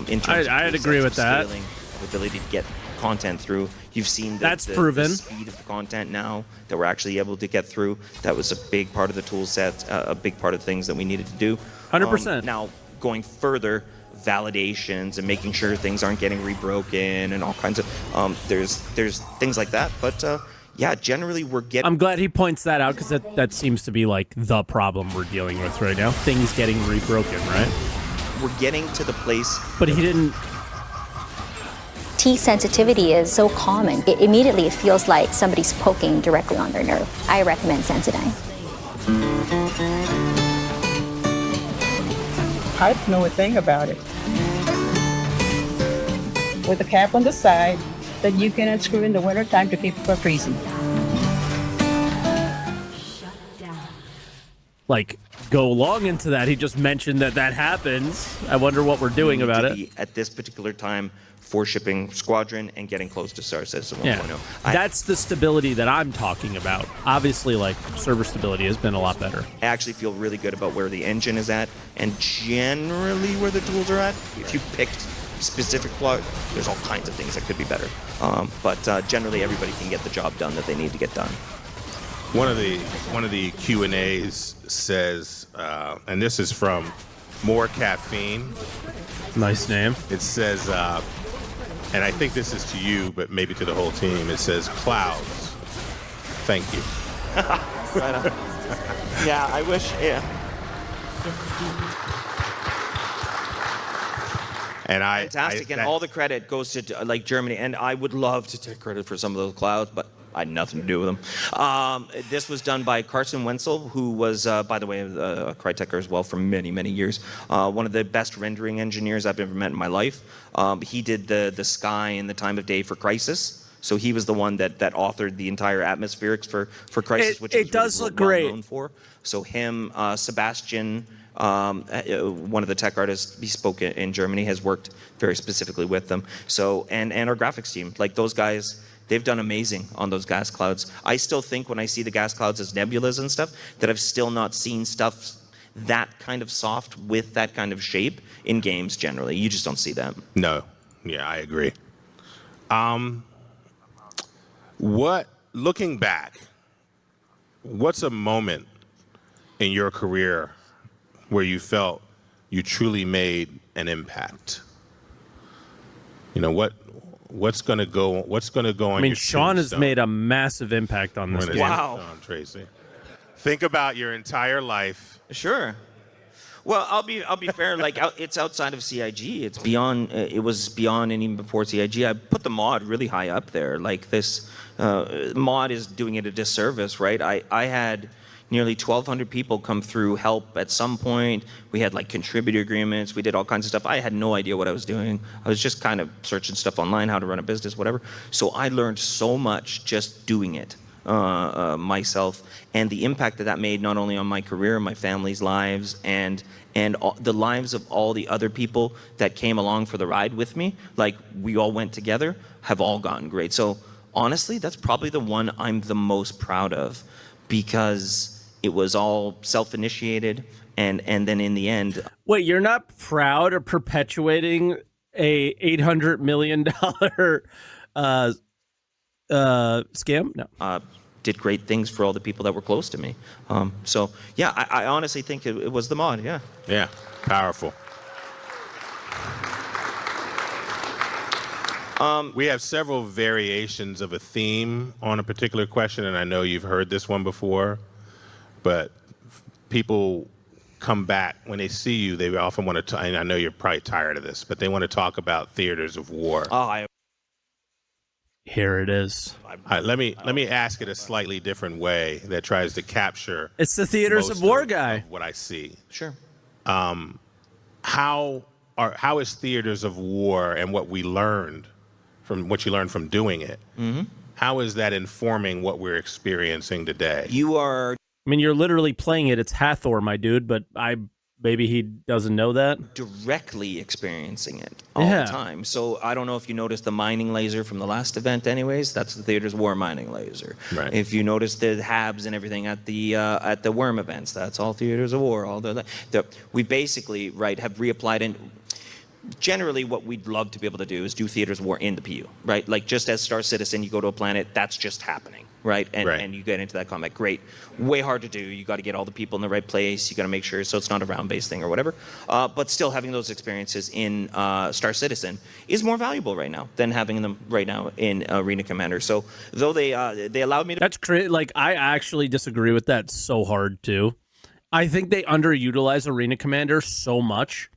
In terms of I'd agree with that. scaling, the ability to get content through. You've seen That's the proven. speed of the content now that we're actually able to get through. That was a big part of the tool set, a big part of things that we needed to do. 100%. Now, going further, validations and making sure things aren't getting rebroken and all kinds of there's things like that. But yeah, generally we're getting. I'm glad he points that out because that seems to be like the problem we're dealing with right now. Things getting rebroken, right? We're getting to the place. But he didn't. T sensitivity is so common. It immediately feels like somebody's poking directly on their nerve. I recommend Sensodyne. I don't know a thing about it. With a cap on the side that you can unscrew in the wintertime to keep it from freezing. Like, go long into that. He just mentioned that happens. I wonder what we're doing about it. At this particular time, for shipping Squadron and getting close to Star Citizen 1.0. Yeah, that's the stability that I'm talking about. Obviously, like, server stability has been a lot better. I actually feel really good about where the engine is at and generally where the tools are at. If you picked specific plot, there's all kinds of things that could be better. But generally, everybody can get the job done that they need to get done. One of the Q&As says, and this is from More Caffeine. Nice name. It says, and I think this is to you, but maybe to the whole team. It says, clouds. Thank you. Right on. Yeah, I wish. Yeah. And fantastic, and all the credit goes to like Germany. And I would love to take credit for some of those clouds, but I had nothing to do with them. This was done by Carson Wenzel, who was, by the way, a Cryteker as well for many, many years. One of the best rendering engineers I've ever met in my life. He did the sky and the time of day for Crysis. So he was the one that authored the entire atmospherics for Crysis, which it does really look well great. known for. So him, Sebastian, one of the tech artists he spoke in Germany, has worked very specifically with them. So and our graphics team, like those guys. They've done amazing on those gas clouds. I still think when I see the gas clouds as nebulas and stuff, that I've still not seen stuff that kind of soft with that kind of shape in games generally. You just don't see that. No. Yeah, I agree. Looking back, what's a moment in your career where you felt you truly made an impact? You know, what's going to go on? I mean, your Sean has tombstone? made a massive impact on this game. Wow. Sean Tracy. Think about your entire life. Sure. Well, I'll be fair. Like it's outside of CIG. It's beyond. It was beyond and even before CIG. I put the mod really high up there. Like this mod is doing it a disservice, right? I had, nearly 1,200 people come through help at some point. We had like contributor agreements. We did all kinds of stuff. I had no idea what I was doing. I was just kind of searching stuff online, how to run a business, whatever. So I learned so much just doing it myself, and the impact that made not only on my career, my family's lives, and the lives of all the other people that came along for the ride with me, like we all went together, have all gotten great. So honestly, that's probably the one I'm the most proud of, because it was all self-initiated, and then in the end. Wait, you're not proud of perpetuating a $800 million scam? No. Did great things for all the people that were close to me. So yeah, I honestly think it was the mod. Yeah. Yeah, powerful. We have several variations of a theme on a particular question, and I know you've heard this one before, but people come back when they see you. They often want to. And I know you're probably tired of this, but they want to talk about theaters of war. Here it is. All right, let me ask it a slightly different way that tries to capture. It's the theaters of war guy. Of what I see. Sure. How is theaters of war and what we learned from what you learned from doing it? Mm-hmm. How is that informing what we're experiencing today? You are. I mean, you're literally playing it. It's Hathor, my dude, but maybe he doesn't know that. Directly experiencing it all the time. So I don't know if you noticed the mining laser from the last event anyways. That's the Theaters of War mining laser. Right. If you notice the HABs and everything at the Worm events, that's all Theaters of War. We basically, have reapplied, and generally what we'd love to be able to do is do Theaters of War in the PU, right? Like just as Star Citizen, you go to a planet, that's just happening. Right? And you get into that combat. Great. Way hard to do. You got to get all the people in the right place. You got to make sure so it's not a round-based thing or whatever. But still having those experiences in Star Citizen is more valuable right now than having them right now in Arena Commander. So though they allowed me to. That's crazy. Like, I actually disagree with that so hard too. I think they underutilize Arena Commander so much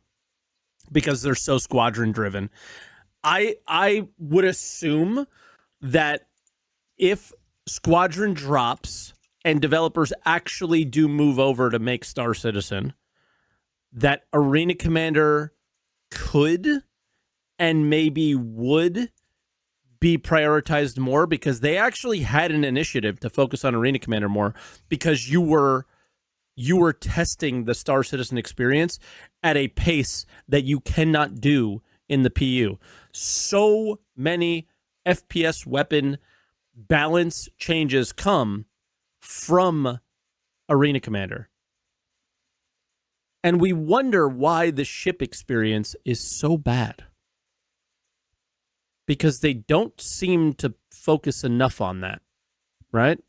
because they're so squadron driven. I would assume that if Squadron drops and developers actually do move over to make Star Citizen, that Arena Commander could and maybe would be prioritized more, because they actually had an initiative to focus on Arena Commander more, because you were testing the Star Citizen experience at a pace that you cannot do in the PU. So many FPS weapon balance changes come from Arena Commander. And we wonder why the ship experience is so bad. Because they don't seem to focus enough on that, right?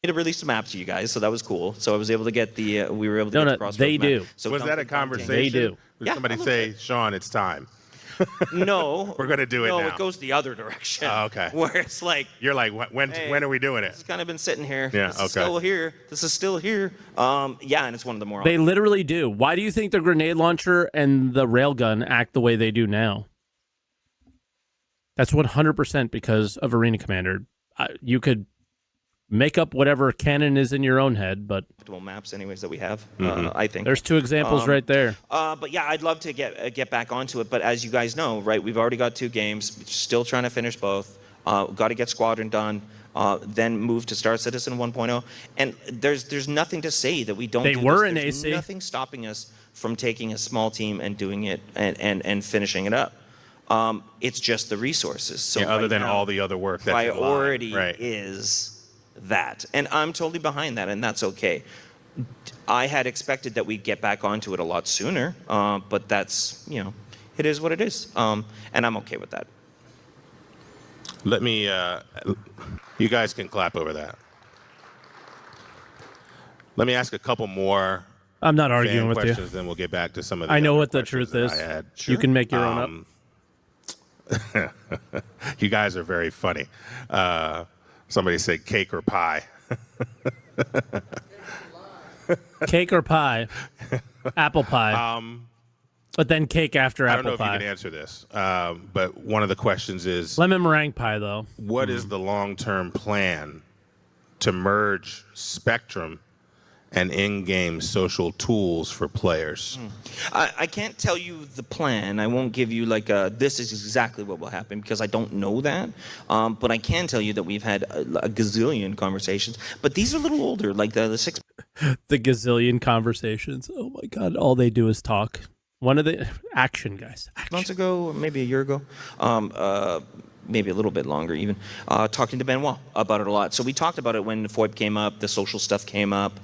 To release some maps to you guys, so that was cool. So I was able to get we were able to get the Crossroads they map. do. So was that a conversation? They do. Did somebody say, Sean, it's time? No. We're going to do it now. No, it goes the other direction. Oh, okay. Where it's like. You're like, when are we doing it? It's kind of been sitting here. Yeah, This is still here. This is still here. Yeah, and it's one of the more. They literally do. Why do you think the grenade launcher and the railgun act the way they do now? That's 100% because of Arena Commander. You could make up whatever canon is in your own head, but maps anyways that we have. Mm-hmm. I think there's two examples right there. But yeah, I'd love to get back onto it. But as you guys know, right, we've already got 2 games. Still trying to finish both. Got to get Squadron done. Then move to Star Citizen 1.0. And there's nothing to say that we don't. They do were this. in There's AC. Nothing stopping us from taking a small team and doing it and finishing it up. It's just the resources. So other right than now, all the other work that's priority right. is that, and I'm totally behind that, and that's okay. I had expected that we'd get back onto it a lot sooner, but that's, it is what it is, and I'm okay with that. Let me, you guys can clap over that. Let me ask a couple more. I'm not arguing with you. Questions, then we'll get back to some of the I know other what the questions truth that is. I had. You can make your own up. You guys are very funny. Somebody said cake or pie. Cake or pie? Apple pie. But then cake after I apple don't know pie. if you can answer this, but one of the questions is Lemon meringue pie, though. what is the long-term plan to merge Spectrum and in-game social tools for players? I can't tell you the plan. I won't give you like this is exactly what will happen because I don't know that. But I can tell you that we've had a gazillion conversations. But these are a little older, like the 6 The gazillion conversations. Oh my God. All they do is talk. One of the action guys. months ago, or maybe a year ago, maybe a little bit longer even, talking to Benoit about it a lot. So we talked about it when FOIP came up, the social stuff came up,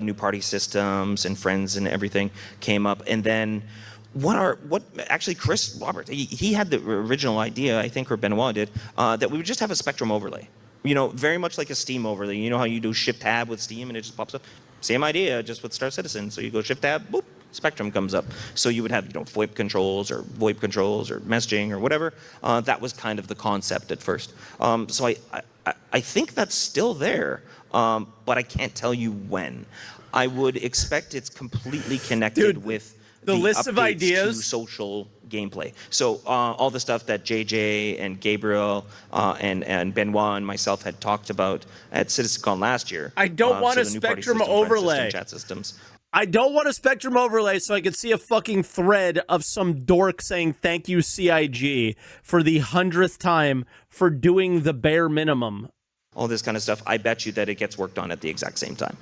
new party systems and friends and everything came up. And then what actually Chris Robert, he had the original idea, I think, or Benoit did, that we would just have a Spectrum overlay. You know, very much like a Steam overlay. You know how you do Shift Tab with Steam and it just pops up? Same idea, just with Star Citizen. So you go Shift Tab, boop, Spectrum comes up. So you would have, FOIP controls or VoIP controls or messaging or whatever. That was kind of the concept at first. So I think that's still there, but I can't tell you when. I would expect it's completely connected with the list of updates ideas to social gameplay. So all the stuff that JJ and Gabriel and Benoit and myself had talked about at CitizenCon last year. I don't want so a the new party Spectrum system, friend overlay. system, chat systems. I don't want a Spectrum overlay so I could see a fucking thread of some dork saying thank you CIG for the 100th time for doing the bare minimum. All this kind of stuff. I bet you that it gets worked on at the exact same time.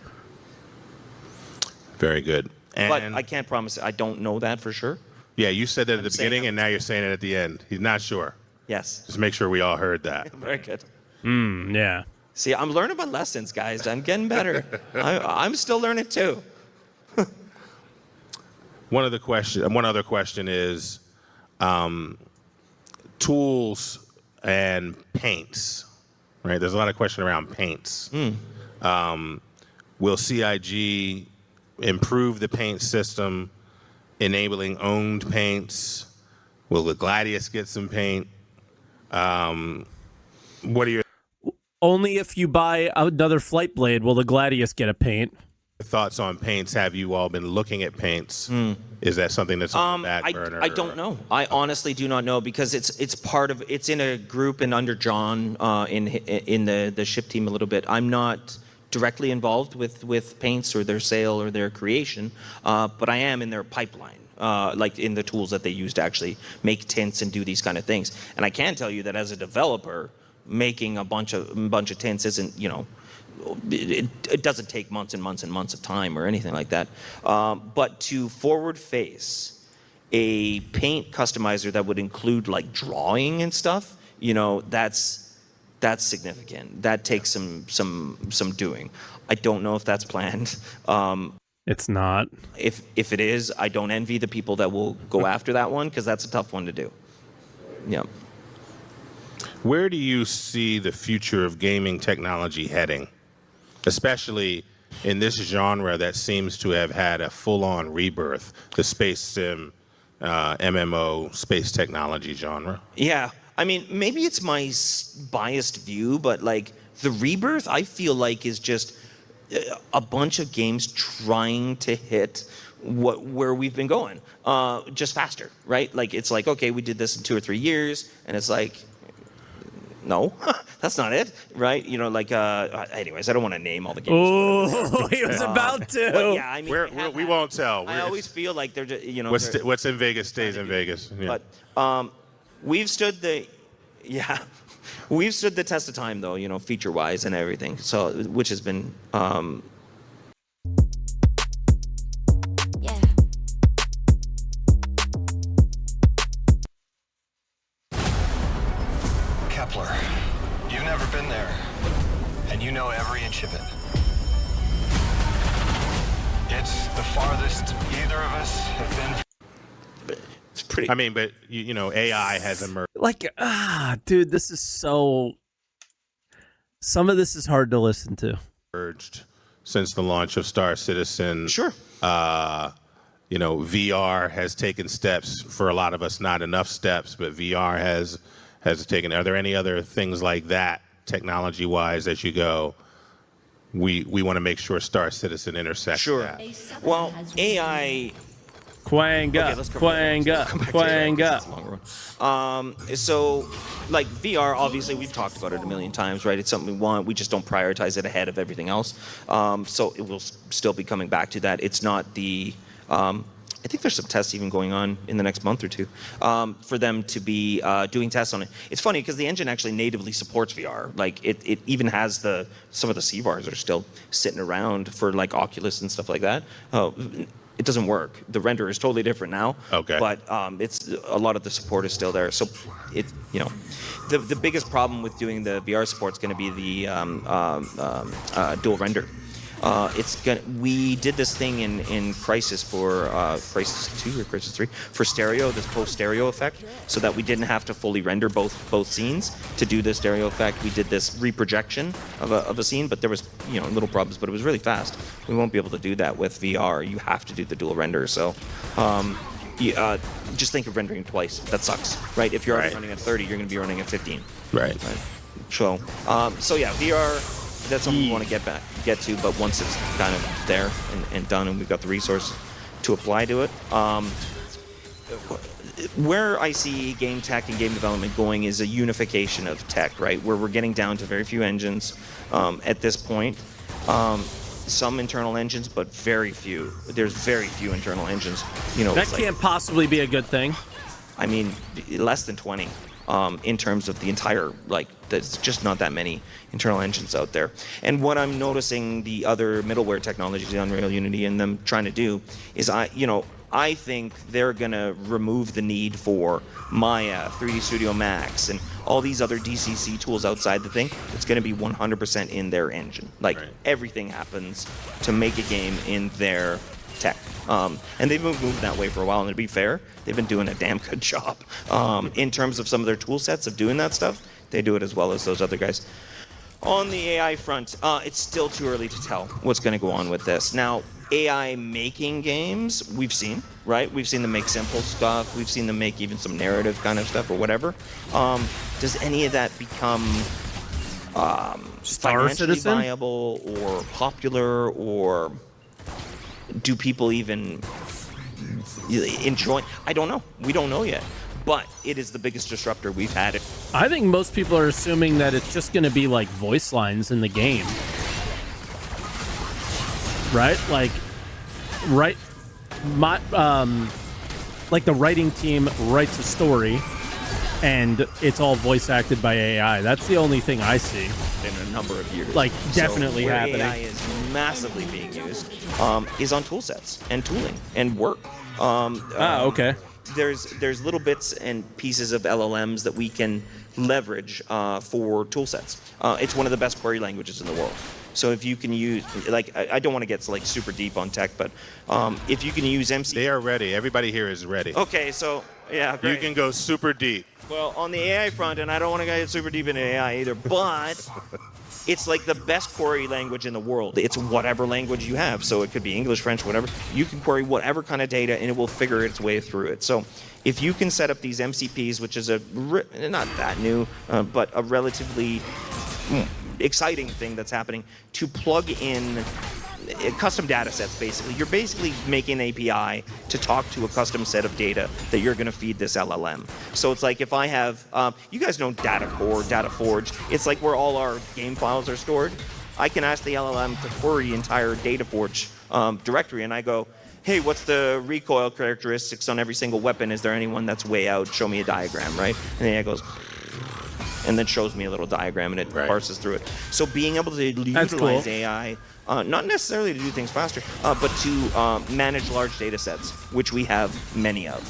Very good. But I can't promise it. I don't know that for sure. Yeah, you said that at the beginning, and now you're saying it at the end. He's not sure. Yes. Just make sure we all heard that. Very good. Yeah. See, I'm learning my lessons, guys. I'm getting better. I'm still learning too. One other question is tools and paints, right? There's a lot of question around paints. Will CIG improve the paint system, enabling owned paints? Will the Gladius get some paint? What are your Only if you buy another Flight Blade will the Gladius get a paint. thoughts on paints? Have you all been looking at paints? Is that something that's on the back burner? I don't know. I honestly do not know because it's in a group and under John in the ship team a little bit. I'm not directly involved with paints or their sale or their creation, but I am in their pipeline. Like in the tools that they use to actually make tints and do these kind of things. And I can tell you that as a developer, making a bunch of tints isn't, it doesn't take months and months and months of time or anything like that. But to forward face a paint customizer that would include like drawing and stuff, that's significant. That takes some doing. I don't know if that's planned. It's not. If it is, I don't envy the people that will go after that one because that's a tough one to do. Yeah. Where do you see the future of gaming technology heading, especially in this genre that seems to have had a full-on rebirth, the space sim, MMO, space technology genre? Yeah. I mean, maybe it's my biased view, but like the rebirth, I feel like is just a bunch of games trying to hit where we've been going, just faster, right? Like it's like, okay, we did this in 2 or 3 years, and it's like, no, that's not it, right? Anyways, I don't want to name all the games. Oh, he was about to. But yeah, I mean, we won't tell. I always feel like they're just, what's in Vegas stays in Vegas. Yeah. But we've stood the test of time, though, feature-wise and everything. So, which has been. Kepler, you've never been there, and you know every inch of it. It's the farthest either of us have been. It's pretty. I mean, but AI has emerged. Like, dude, this is so. Some of this is hard to listen to. Since the launch of Star Citizen. Sure. VR has taken steps for a lot of us, not enough steps, but VR has taken. Are there any other things like that, technology-wise, as you go? We want to make sure Star Citizen intersects Sure. that. Well, AI Quanga, Quanga, Quanga. So, like VR, obviously we've talked about it a million times, right? It's something we want. We just don't prioritize it ahead of everything else. So it will still be coming back to that. It's not the. I think there's some tests even going on in the next month or two for them to be doing tests on it. It's funny because the engine actually natively supports VR. Like it even has some of the CVARs are still sitting around for like Oculus and stuff like that. It doesn't work. The render is totally different now. Okay. But it's a lot of the support is still there. So it the biggest problem with doing the VR support is going to be the dual render. We did this thing in Crisis for Crisis 2 or Crisis 3 for stereo, this post stereo effect, so that we didn't have to fully render both scenes to do the stereo effect. We did this reprojection of a scene, but there was little problems, but it was really fast. We won't be able to do that with VR. You have to do the dual render. So just think of rendering twice. That sucks, right? If you're already running at 30, you're going to be running at 15. Right. So yeah, VR. That's something we want to get to, but once it's kind of there and done, and we've got the resource to apply to it. Where I see game tech and game development going is a unification of tech, right? Where we're getting down to very few engines at this point. Some internal engines, but very few. There's very few internal engines. That can't possibly be a good thing. I mean, less than 20. In terms of the entire, there's just not that many internal engines out there. And what I'm noticing the other middleware technologies, the Unreal, Unity, and them trying to do is I think they're going to remove the need for Maya, 3D Studio Max, and all these other DCC tools outside the thing. It's going to be 100% in their engine. Everything happens to make a game in their tech. And they've been moving that way for a while, and to be fair, they've been doing a damn good job. In terms of some of their tool sets of doing that stuff, they do it as well as those other guys. On the AI front, it's still too early to tell what's going to go on with this. Now, AI making games, we've seen, right? We've seen them make simple stuff. We've seen them make even some narrative kind of stuff or whatever. Does any of that become financially viable or popular, or do people even enjoy? I don't know. We don't know yet. But it is the biggest disruptor we've had. I think most people are assuming that it's just going to be like voice lines in the game. Right? Like the writing team writes a story and it's all voice acted by AI. That's the only thing I see. In a number of years. Definitely where happening. AI is massively being used is on tool sets and tooling and work. Okay. There's little bits and pieces of LLMs that we can leverage for tool sets. It's one of the best query languages in the world. So if you can use, I don't want to get super deep on tech, but if you can use MC. They are ready. Everybody here is ready. Okay, so yeah, great. You can go super deep. Well, on the AI front, and I don't want to get super deep into AI either, but it's like the best query language in the world. It's whatever language you have. So it could be English, French, whatever. You can query whatever kind of data and it will figure its way through it. So if you can set up these MCPs, which is not that new, but a relatively exciting thing that's happening, to plug in custom data sets, basically. You're basically making an API to talk to a custom set of data that you're going to feed this LLM. So it's like if I have, you guys know DataCore, DataForge. It's like where all our game files are stored. I can ask the LLM to query the entire DataForge directory, and I go, hey, what's the recoil characteristics on every single weapon? Is there anyone that's way out? Show me a diagram, right? And then it goes, and then shows me a little diagram, and it parses through it. So being able to utilize AI, not necessarily to do things faster, but to manage large data sets, which we have many of.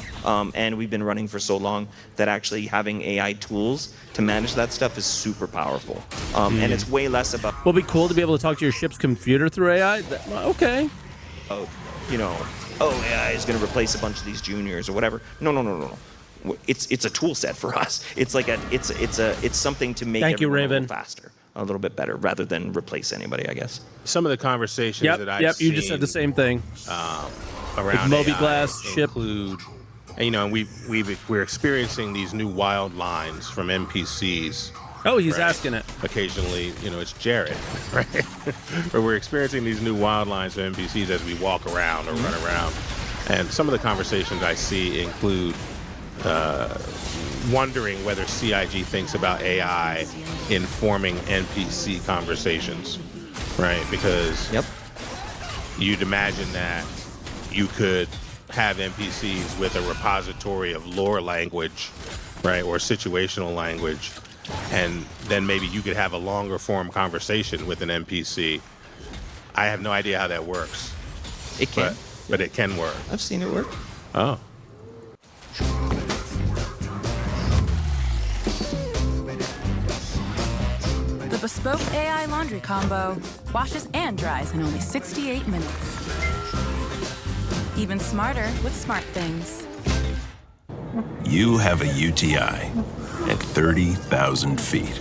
And we've been running for so long that actually having AI tools to manage that stuff is super powerful. And it's way less about... Will it be cool to be able to talk to your ship's computer through AI? Okay. AI is going to replace a bunch of these juniors or whatever. No. It's a tool set for us. It's like it's something to make everyone a little faster, a little bit better, rather than replace anybody, I guess. Some of the conversations that I've seen. You just said the same thing. Around Moby-Glass ship. Include, and we're experiencing these new wild lines from NPCs. Oh, he's asking it. Occasionally, it's Jared, right? But we're experiencing these new wild lines from NPCs as we walk around or run around. And some of the conversations I see include wondering whether CIG thinks about AI informing NPC conversations, right? Because you'd imagine that you could have NPCs with a repository of lore language, right, or situational language, and then maybe you could have a longer form conversation with an NPC. I have no idea how that works. It can. But it can work. I've seen it work. Oh. The bespoke AI laundry combo washes and dries in only 68 minutes. Even smarter with smart things. You have a UTI at 30,000 feet.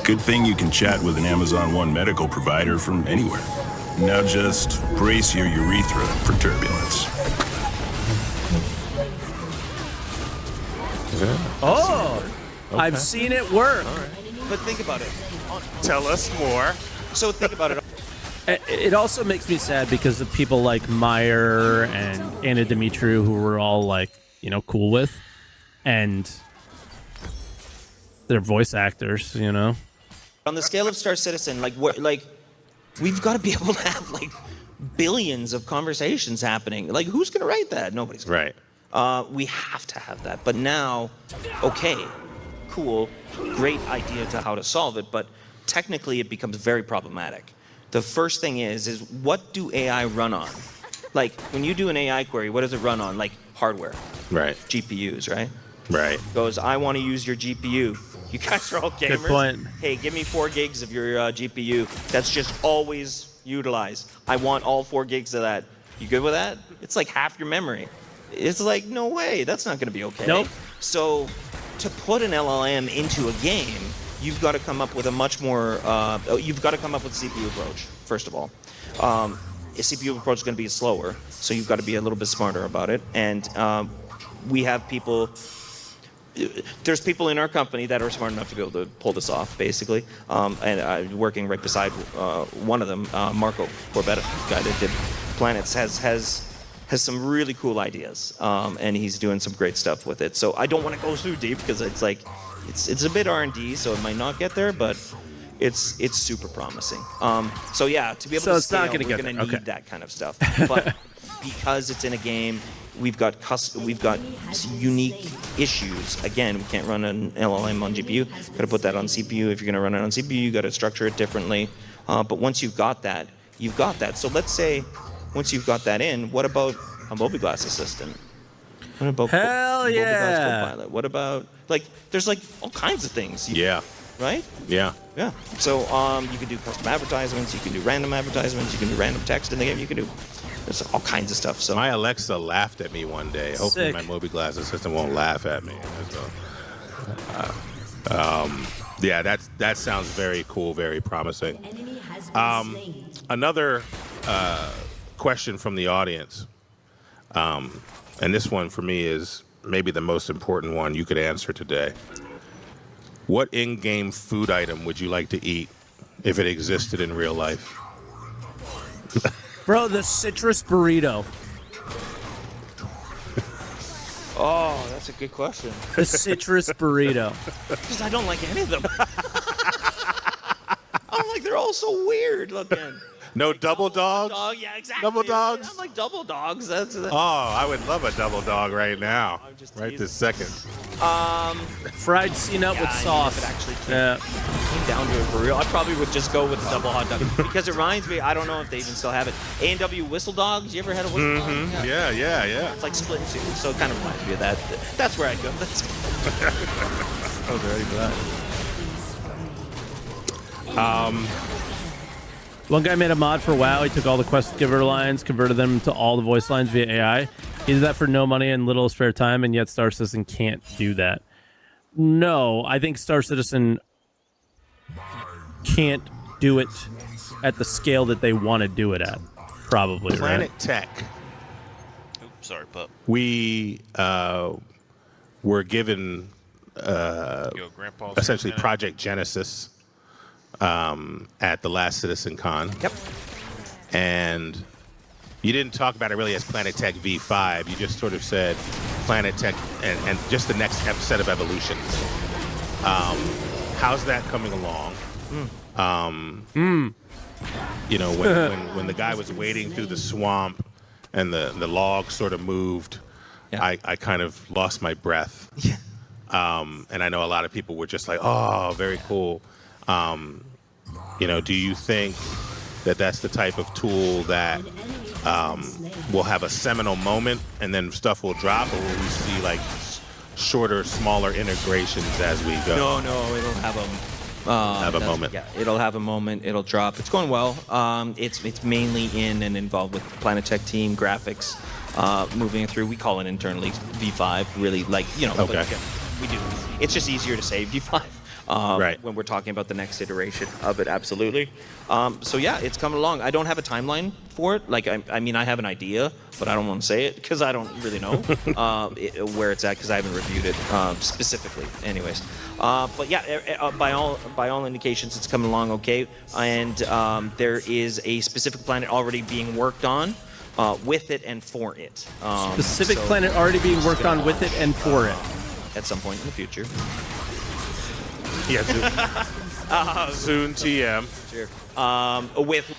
Good thing you can chat with an Amazon One medical provider from anywhere. Now just brace your urethra for turbulence. Oh, I've seen it work. But think about it. Tell us more. So think about it. It also makes me sad because of people like Meyer and Anna Dimitru, who we're all like, cool with, and they're voice actors, On the scale of Star Citizen, we've got to be able to have billions of conversations happening. Like, who's going to write that? Nobody's gonna. Right. We have to have that. But now, okay, cool, great idea to how to solve it, but technically it becomes very problematic. The first thing is what do AI run on? Like, when you do an AI query, what does it run on? Like, hardware. Right. GPUs, right? Right. Goes, I want to use your GPU. You guys are all gamers. Good point. Hey, give me 4 gigs of your GPU. That's just always utilized. I want all 4 gigs of that. You good with that? It's like half your memory. It's like, no way. That's not going to be okay. Nope. So to put an LLM into a game, you've got to come up with a much more, you've got to come up with a CPU approach, first of all. A CPU approach is going to be slower, so you've got to be a little bit smarter about it. And we have people, there's people in our company that are smart enough to be able to pull this off, basically. And working right beside one of them, Marco Corbetta, the guy that did Planets, has some really cool ideas, and he's doing some great stuff with it. So I don't want to go too deep because it's like, it's a bit R&D, so it might not get there, but it's super promising. So yeah, to be able to scale, we're going to need that kind of stuff. But because it's in a game, we've got unique issues. Again, we can't run an LLM on GPU. Got to put that on CPU. If you're going to run it on CPU, you got to structure it differently. But once you've got that, you've got that. So let's say once you've got that in, what about a mobiGlas assistant? What about mobiGlas Copilot? What about there's all kinds of things. Right? Yeah. Yeah. So you can do custom advertisements, you can do random advertisements, you can do random text in the game, there's all kinds of stuff. So my Alexa laughed at me one day. Hopefully my mobiGlas assistant won't laugh at me. So, yeah, that sounds very cool, very promising. Another question from the audience, and this one for me is maybe the most important one you could answer today. What in-game food item would you like to eat if it existed in real life? Bro, the citrus burrito. Oh, that's a good question. The citrus burrito. Because I don't like any of them. I'm like, they're all so weird looking. No double dogs? Dog, yeah, exactly. Double dogs? I'm like, double dogs. That's Oh, I would love a double dog right now. Right this second. Fried C-nut with sauce. If it actually came down to it for real, I probably would just go with the double hot dog. Because it reminds me, I don't know if they even still have it, A&W Whistle Dogs. You ever had a Whistle Dog? Yeah. It's like split in two, so it kind of reminds me of that. That's where I'd go. I was ready for that. One guy made a mod for WoW. He took all the quest giver lines, converted them to all the voice lines via AI. He did that for no money and little spare time, and yet Star Citizen can't do that. No, I think Star Citizen can't do it at the scale that they want to do it at. Probably, Planet right? Tech. Oops, sorry, pup. We were given essentially Project Genesis at the last Citizen Con. Yep. And you didn't talk about it really as Planet Tech V5. You just sort of said Planet Tech and just the next set of evolutions. How's that coming along? You know, when the guy was wading through the swamp and the log sort of moved, I kind of lost my breath. Yeah. And I know a lot of people were just like, oh, very cool. You know, do you think that that's the type of tool that will have a seminal moment and then stuff will drop, or will we see like shorter, smaller integrations as we go? No, it'll have a moment. Yeah, it'll have a moment. It'll drop. It's going well. It's mainly in and involved with the Planet Tech team graphics, moving it through. We call it internally V5. Really, like, you know. Okay. Like, we do. It's just easier to say V5. Right. When we're talking about the next iteration of it, absolutely. So yeah, it's coming along. I don't have a timeline for it. Like, I mean, I have an idea, but I don't want to say it because I don't really know where it's at because I haven't reviewed it specifically. Anyways, but yeah, by all indications, it's coming along okay. And there is a specific planet already being worked on with it and for it. Specific planet already being worked on with it and for it. At some point in the future. Yeah, soon TM. Sure. With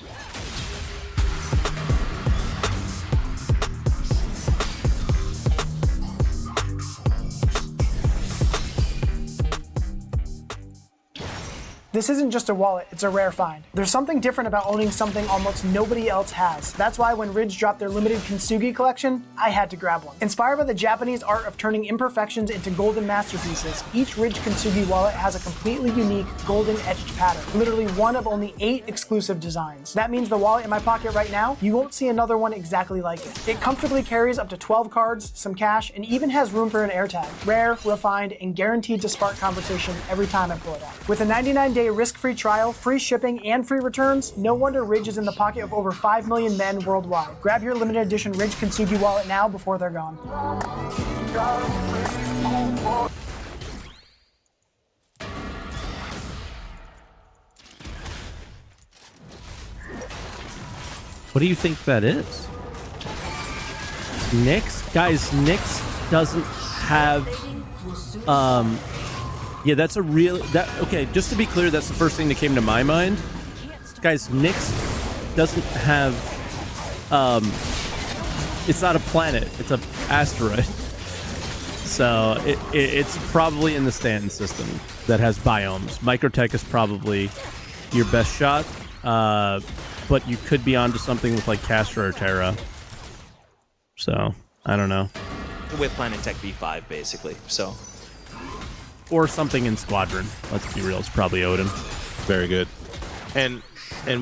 This isn't just a wallet, it's a rare find. There's something different about owning something almost nobody else has. That's why when Ridge dropped their limited Kintsugi collection, I had to grab one. Inspired by the Japanese art of turning imperfections into golden masterpieces, each Ridge Kintsugi wallet has a completely unique golden etched pattern, literally one of only 8 exclusive designs. That means the wallet in my pocket right now, you won't see another one exactly like it. It comfortably carries up to 12 cards, some cash, and even has room for an AirTag. Rare, refined, and guaranteed to spark conversation every time I pull it out. With a 99-day risk-free trial, free shipping, and free returns, no wonder Ridge is in the pocket of over 5 million men worldwide. Grab your limited edition Ridge Kintsugi wallet now before they're gone. What do you think that is? Nyx? Guys, Nyx doesn't have yeah, that's a real okay, just to be clear, that's the first thing that came to my mind. Guys, Nyx doesn't have it's not a planet, it's an asteroid. So it's probably in the Stanton system that has biomes. Microtech is probably your best shot, but you could be onto something with like Castra or Terra. So I don't know. With Planet Tech V5, basically. So. Or something in Squadron. Let's be real, it's probably Odin. Very good. And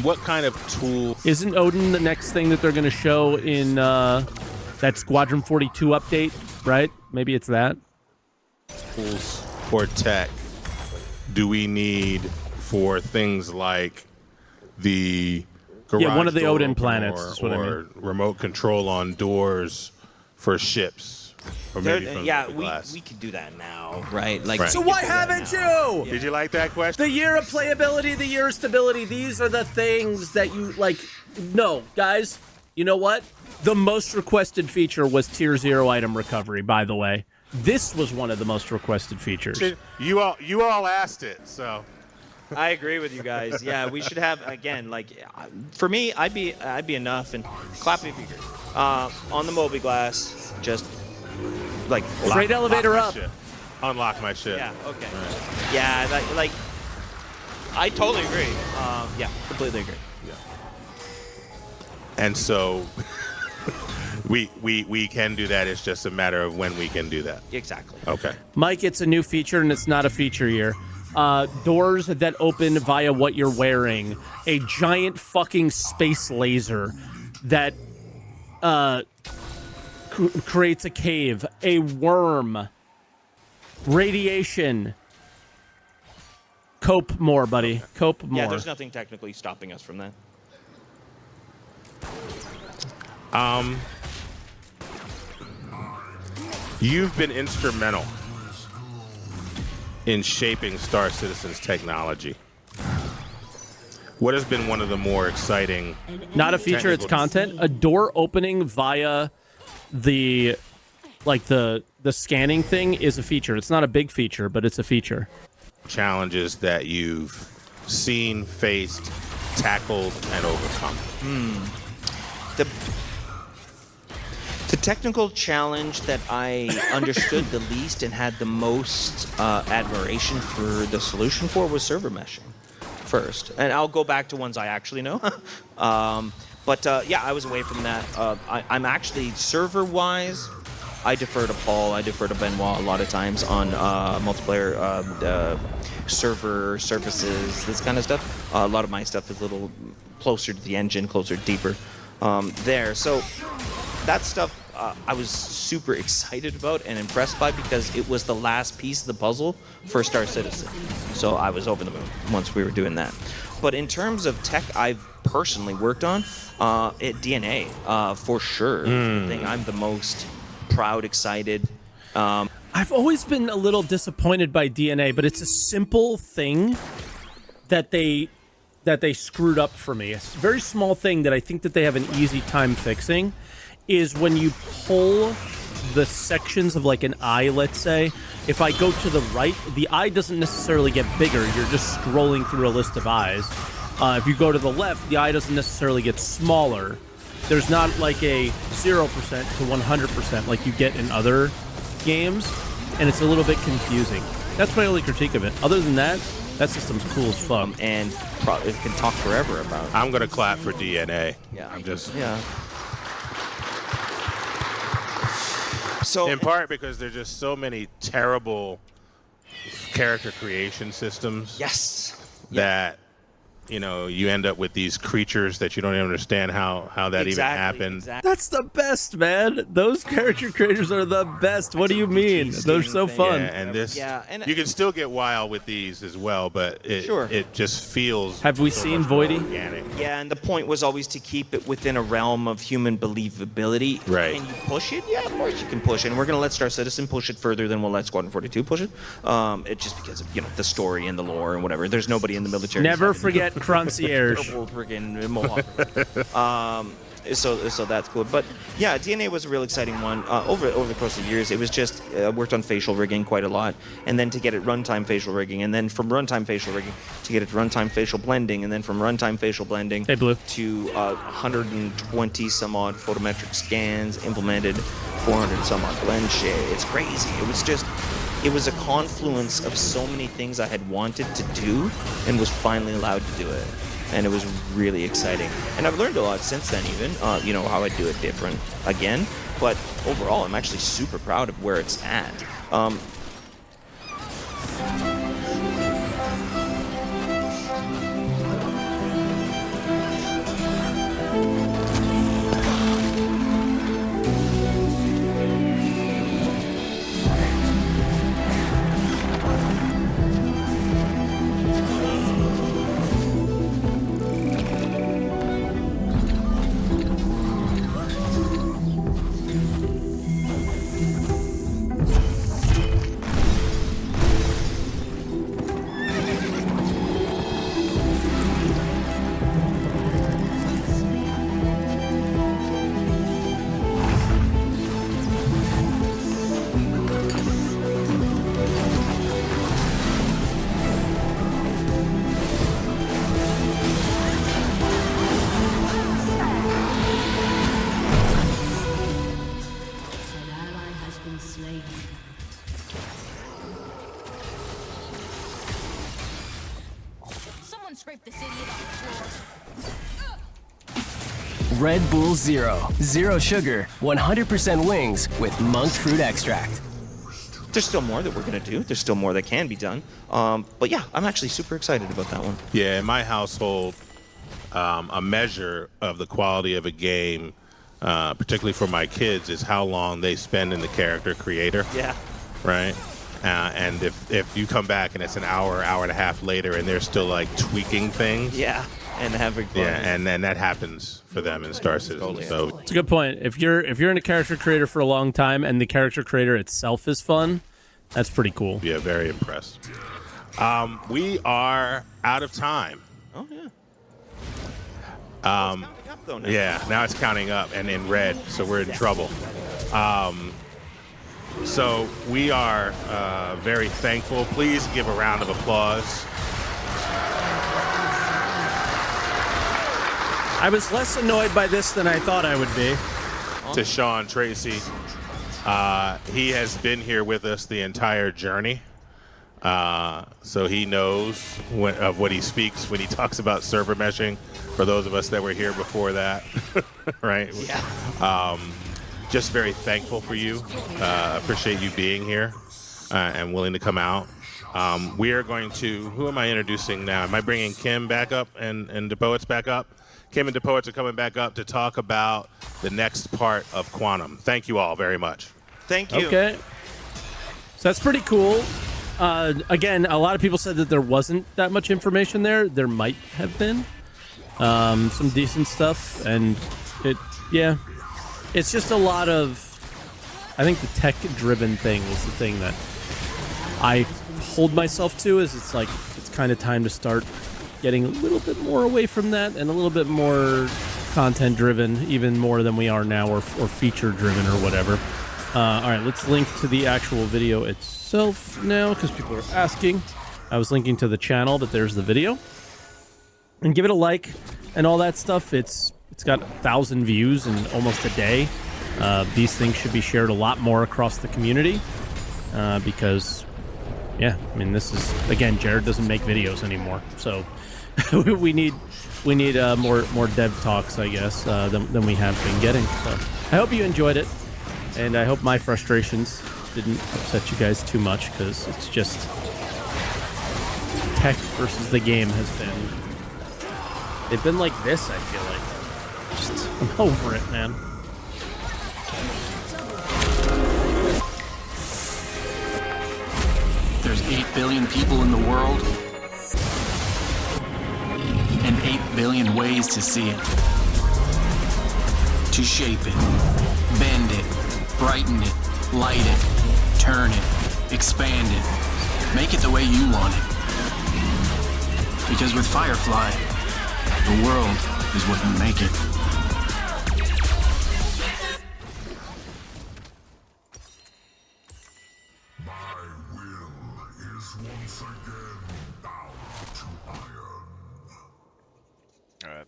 what kind of tool? Isn't Odin the next thing that they're going to show in that Squadron 42 update, right? Maybe it's that. Tools or tech do we need for things like the garage one of the door Odin opener planets is what I mean. Remote control on doors for ships? Or maybe from we could do that now, right? Like, Right. So why haven't you? Did you like that question? The year of playability, the year of stability, these are the things that you like. No, guys, you know what? The most requested feature was Tier 0 item recovery, by the way. This was one of the most requested features. You all asked it, so. I agree with you guys. Yeah, we should have, again, like, for me, I'd be enough, and clap if you agree. On the Mobi-Glass, just like freight elevator up. Unlock my shit. Yeah. Okay. Right. Yeah. Like. I totally agree. Yeah. Completely agree. Yeah. And so, we can do that. It's just a matter of when we can do that. Exactly. Okay. Mike, it's a new feature, and it's not a feature year. Doors that open via what you're wearing. A giant fucking space laser that creates a cave, a worm, radiation. Cope more, buddy. Cope more. Yeah, there's nothing technically stopping us from that. You've been instrumental in shaping Star Citizen's technology. What has been one of the more exciting? Not a feature, it's content. A door opening via the scanning thing is a feature. It's not a big feature, but it's a feature. Challenges that you've seen, faced, tackled, and overcome. The technical challenge that I understood the least and had the most admiration for the solution for was server meshing first. And I'll go back to ones I actually know. But I was away from that. I'm actually, server-wise, I defer to Paul, I defer to Benoit a lot of times on multiplayer server services, this kind of stuff. A lot of my stuff is a little closer to the engine, closer, deeper there. So that stuff I was super excited about and impressed by because it was the last piece of the puzzle for Star Citizen. So I was over the moon once we were doing that. But in terms of tech I've personally worked on, DNA, for sure. The thing I'm the most proud, excited. I've always been a little disappointed by DNA, but it's a simple thing that they screwed up for me. It's a very small thing that I think that they have an easy time fixing, is when you pull the sections of like an eye, let's say, if I go to the right, the eye doesn't necessarily get bigger. You're just scrolling through a list of eyes. If you go to the left, the eye doesn't necessarily get smaller. There's not like a 0% to 100% like you get in other games, and it's a little bit confusing. That's my only critique of it. Other than that, that system's cool as fuck. And it can talk forever about it. I'm going to clap for DNA. Yeah. I'm just... Yeah. So, in part because there's just so many terrible character creation systems. Yes. That, you know, you end up with these creatures that you don't even understand how that even happened. That's the best, man. Those character creators are the best. What do you mean? They're so fun. Yeah, and this, you can still get wild with these as well, but it just feels. Have we seen Voidy? Organic. Yeah, and the point was always to keep it within a realm of human believability. Right. Can you push it? Yeah, of course you can push it. And we're going to let Star Citizen push it further than we'll let Squadron 42 push it. It just because of, the story and the lore and whatever. There's nobody in the military. Never forget Concierge. Friggin' Mohawk. So that's cool. But yeah, DNA was a real exciting one. Over the course of years, it was just worked on facial rigging quite a lot, and then to get it runtime facial rigging, and then from runtime facial rigging to get it runtime facial blending, and then from runtime facial blending to 120 some odd photometric scans implemented, 400 some odd blend shade. It's crazy. It was a confluence of so many things I had wanted to do and was finally allowed to do it. And it was really exciting. And I've learned a lot since then even, how I do it different again. But overall, I'm actually super proud of where it's at. Red Bull Zero. Zero sugar, 100% wings with monk fruit extract. There's still more that we're going to do. There's still more that can be done. But yeah, I'm actually super excited about that one. Yeah, in my household, a measure of the quality of a game, particularly for my kids, is how long they spend in the character creator. Yeah. Right? And if you come back and it's an hour and a half later and they're still like tweaking things. Yeah. And having fun. Yeah, and then that happens for them in Star Citizen. So it's a good point. If you're in a character creator for a long time and the character creator itself is fun, that's pretty cool. Yeah, very impressed. We are out of time. Oh yeah. Yeah, now it's counting up and in red, so we're in trouble. So we are very thankful. Please give a round of applause. I was less annoyed by this than I thought I would be. To Sean Tracy. He has been here with us the entire journey. So he knows of what he speaks when he talks about server meshing, for those of us that were here before that, right? Yeah. Just very thankful for you. Appreciate you being here and willing to come out. We are going to, who am I introducing now? Am I bringing Kim back up and DePoets back up? Kim and DePoets are coming back up to talk about the next part of Quantum. Thank you all very much. Thank you. Okay. So that's pretty cool. Again, a lot of people said that there wasn't that much information there. There might have been some decent stuff, and it's just a lot of, I think the tech-driven thing is the thing that I hold myself to, is it's like, it's kind of time to start getting a little bit more away from that and a little bit more content-driven, even more than we are now, or feature-driven or whatever. All right, let's link to the actual video itself now, because people are asking. I was linking to the channel, but there's the video. And give it a like and all that stuff. It's got 1,000 views in almost a day. These things should be shared a lot more across the community because, yeah, I mean, this is, again, Jared doesn't make videos anymore, so we need more dev talks, I guess, than we have been getting. So I hope you enjoyed it. And I hope my frustrations didn't upset you guys too much, because it's just tech versus the game has been... They've been like this, I feel like. Just, I'm over it, man. There's 8 billion people in the world, and 8 billion ways to see it. To shape it, bend it, brighten it, light it, turn it, expand it, make it the way you want it. Because with Firefly, the world is what you make it. Alright.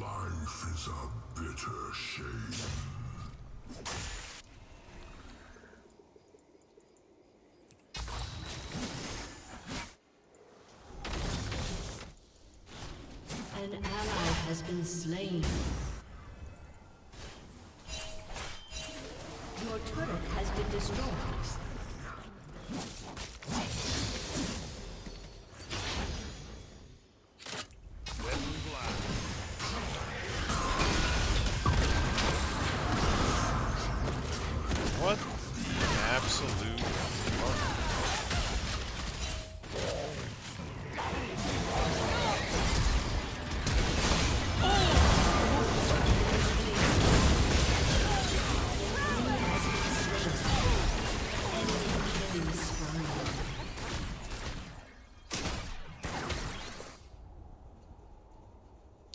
Life is a bitter shame. An ally has been slain. Your turret has been destroyed. What? Absolute.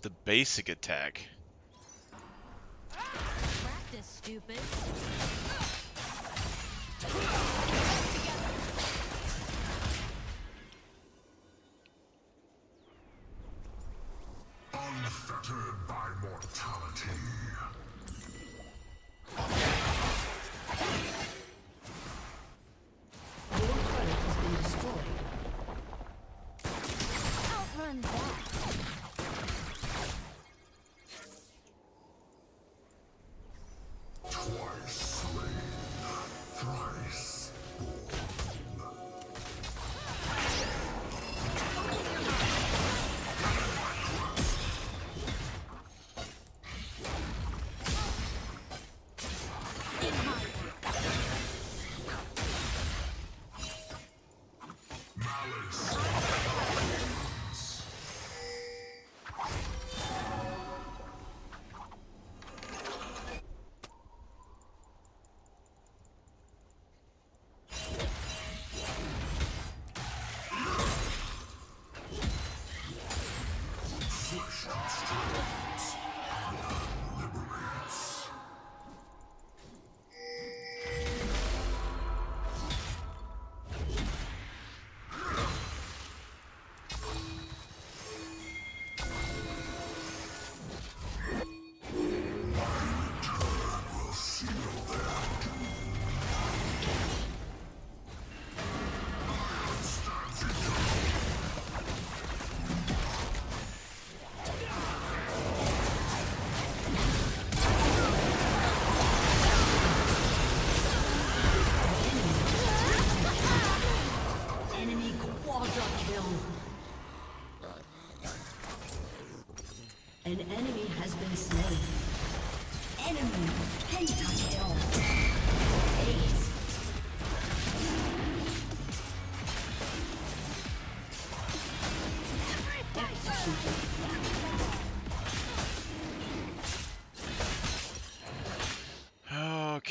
The basic attack. Practice, stupid. Unfettered by mortality. Your turret has been destroyed. Outrun that. Twice slain, thrice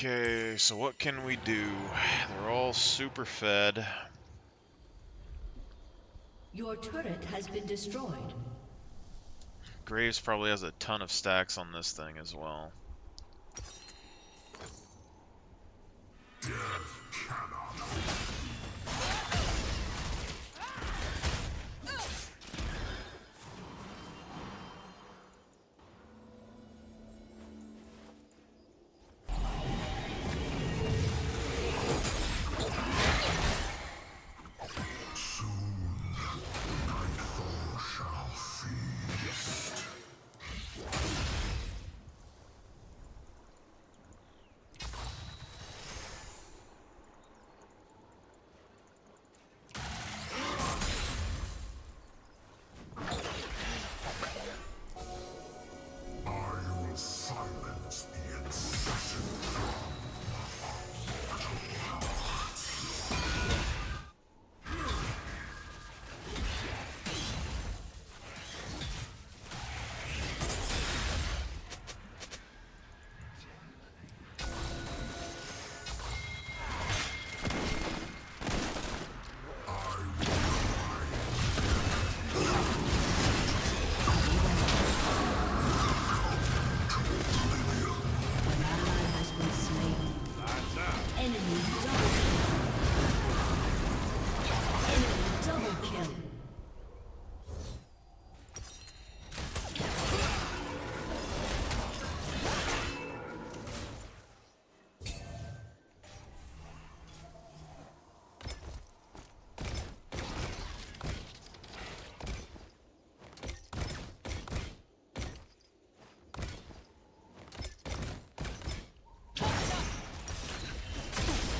Okay, so what can we do? They're all super fed. Your turret has been destroyed. Graves probably has a ton of stacks on this thing as well. I will silence the incessant Enemy double kill.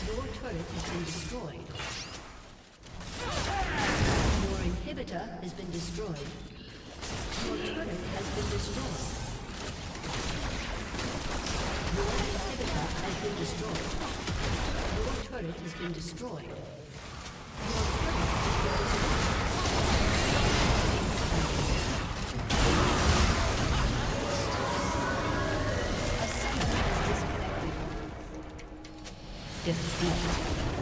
Your turret has been destroyed. Your inhibitor has been destroyed. Your turret has been destroyed. Your inhibitor has been destroyed. Your turret has been destroyed. Defeat.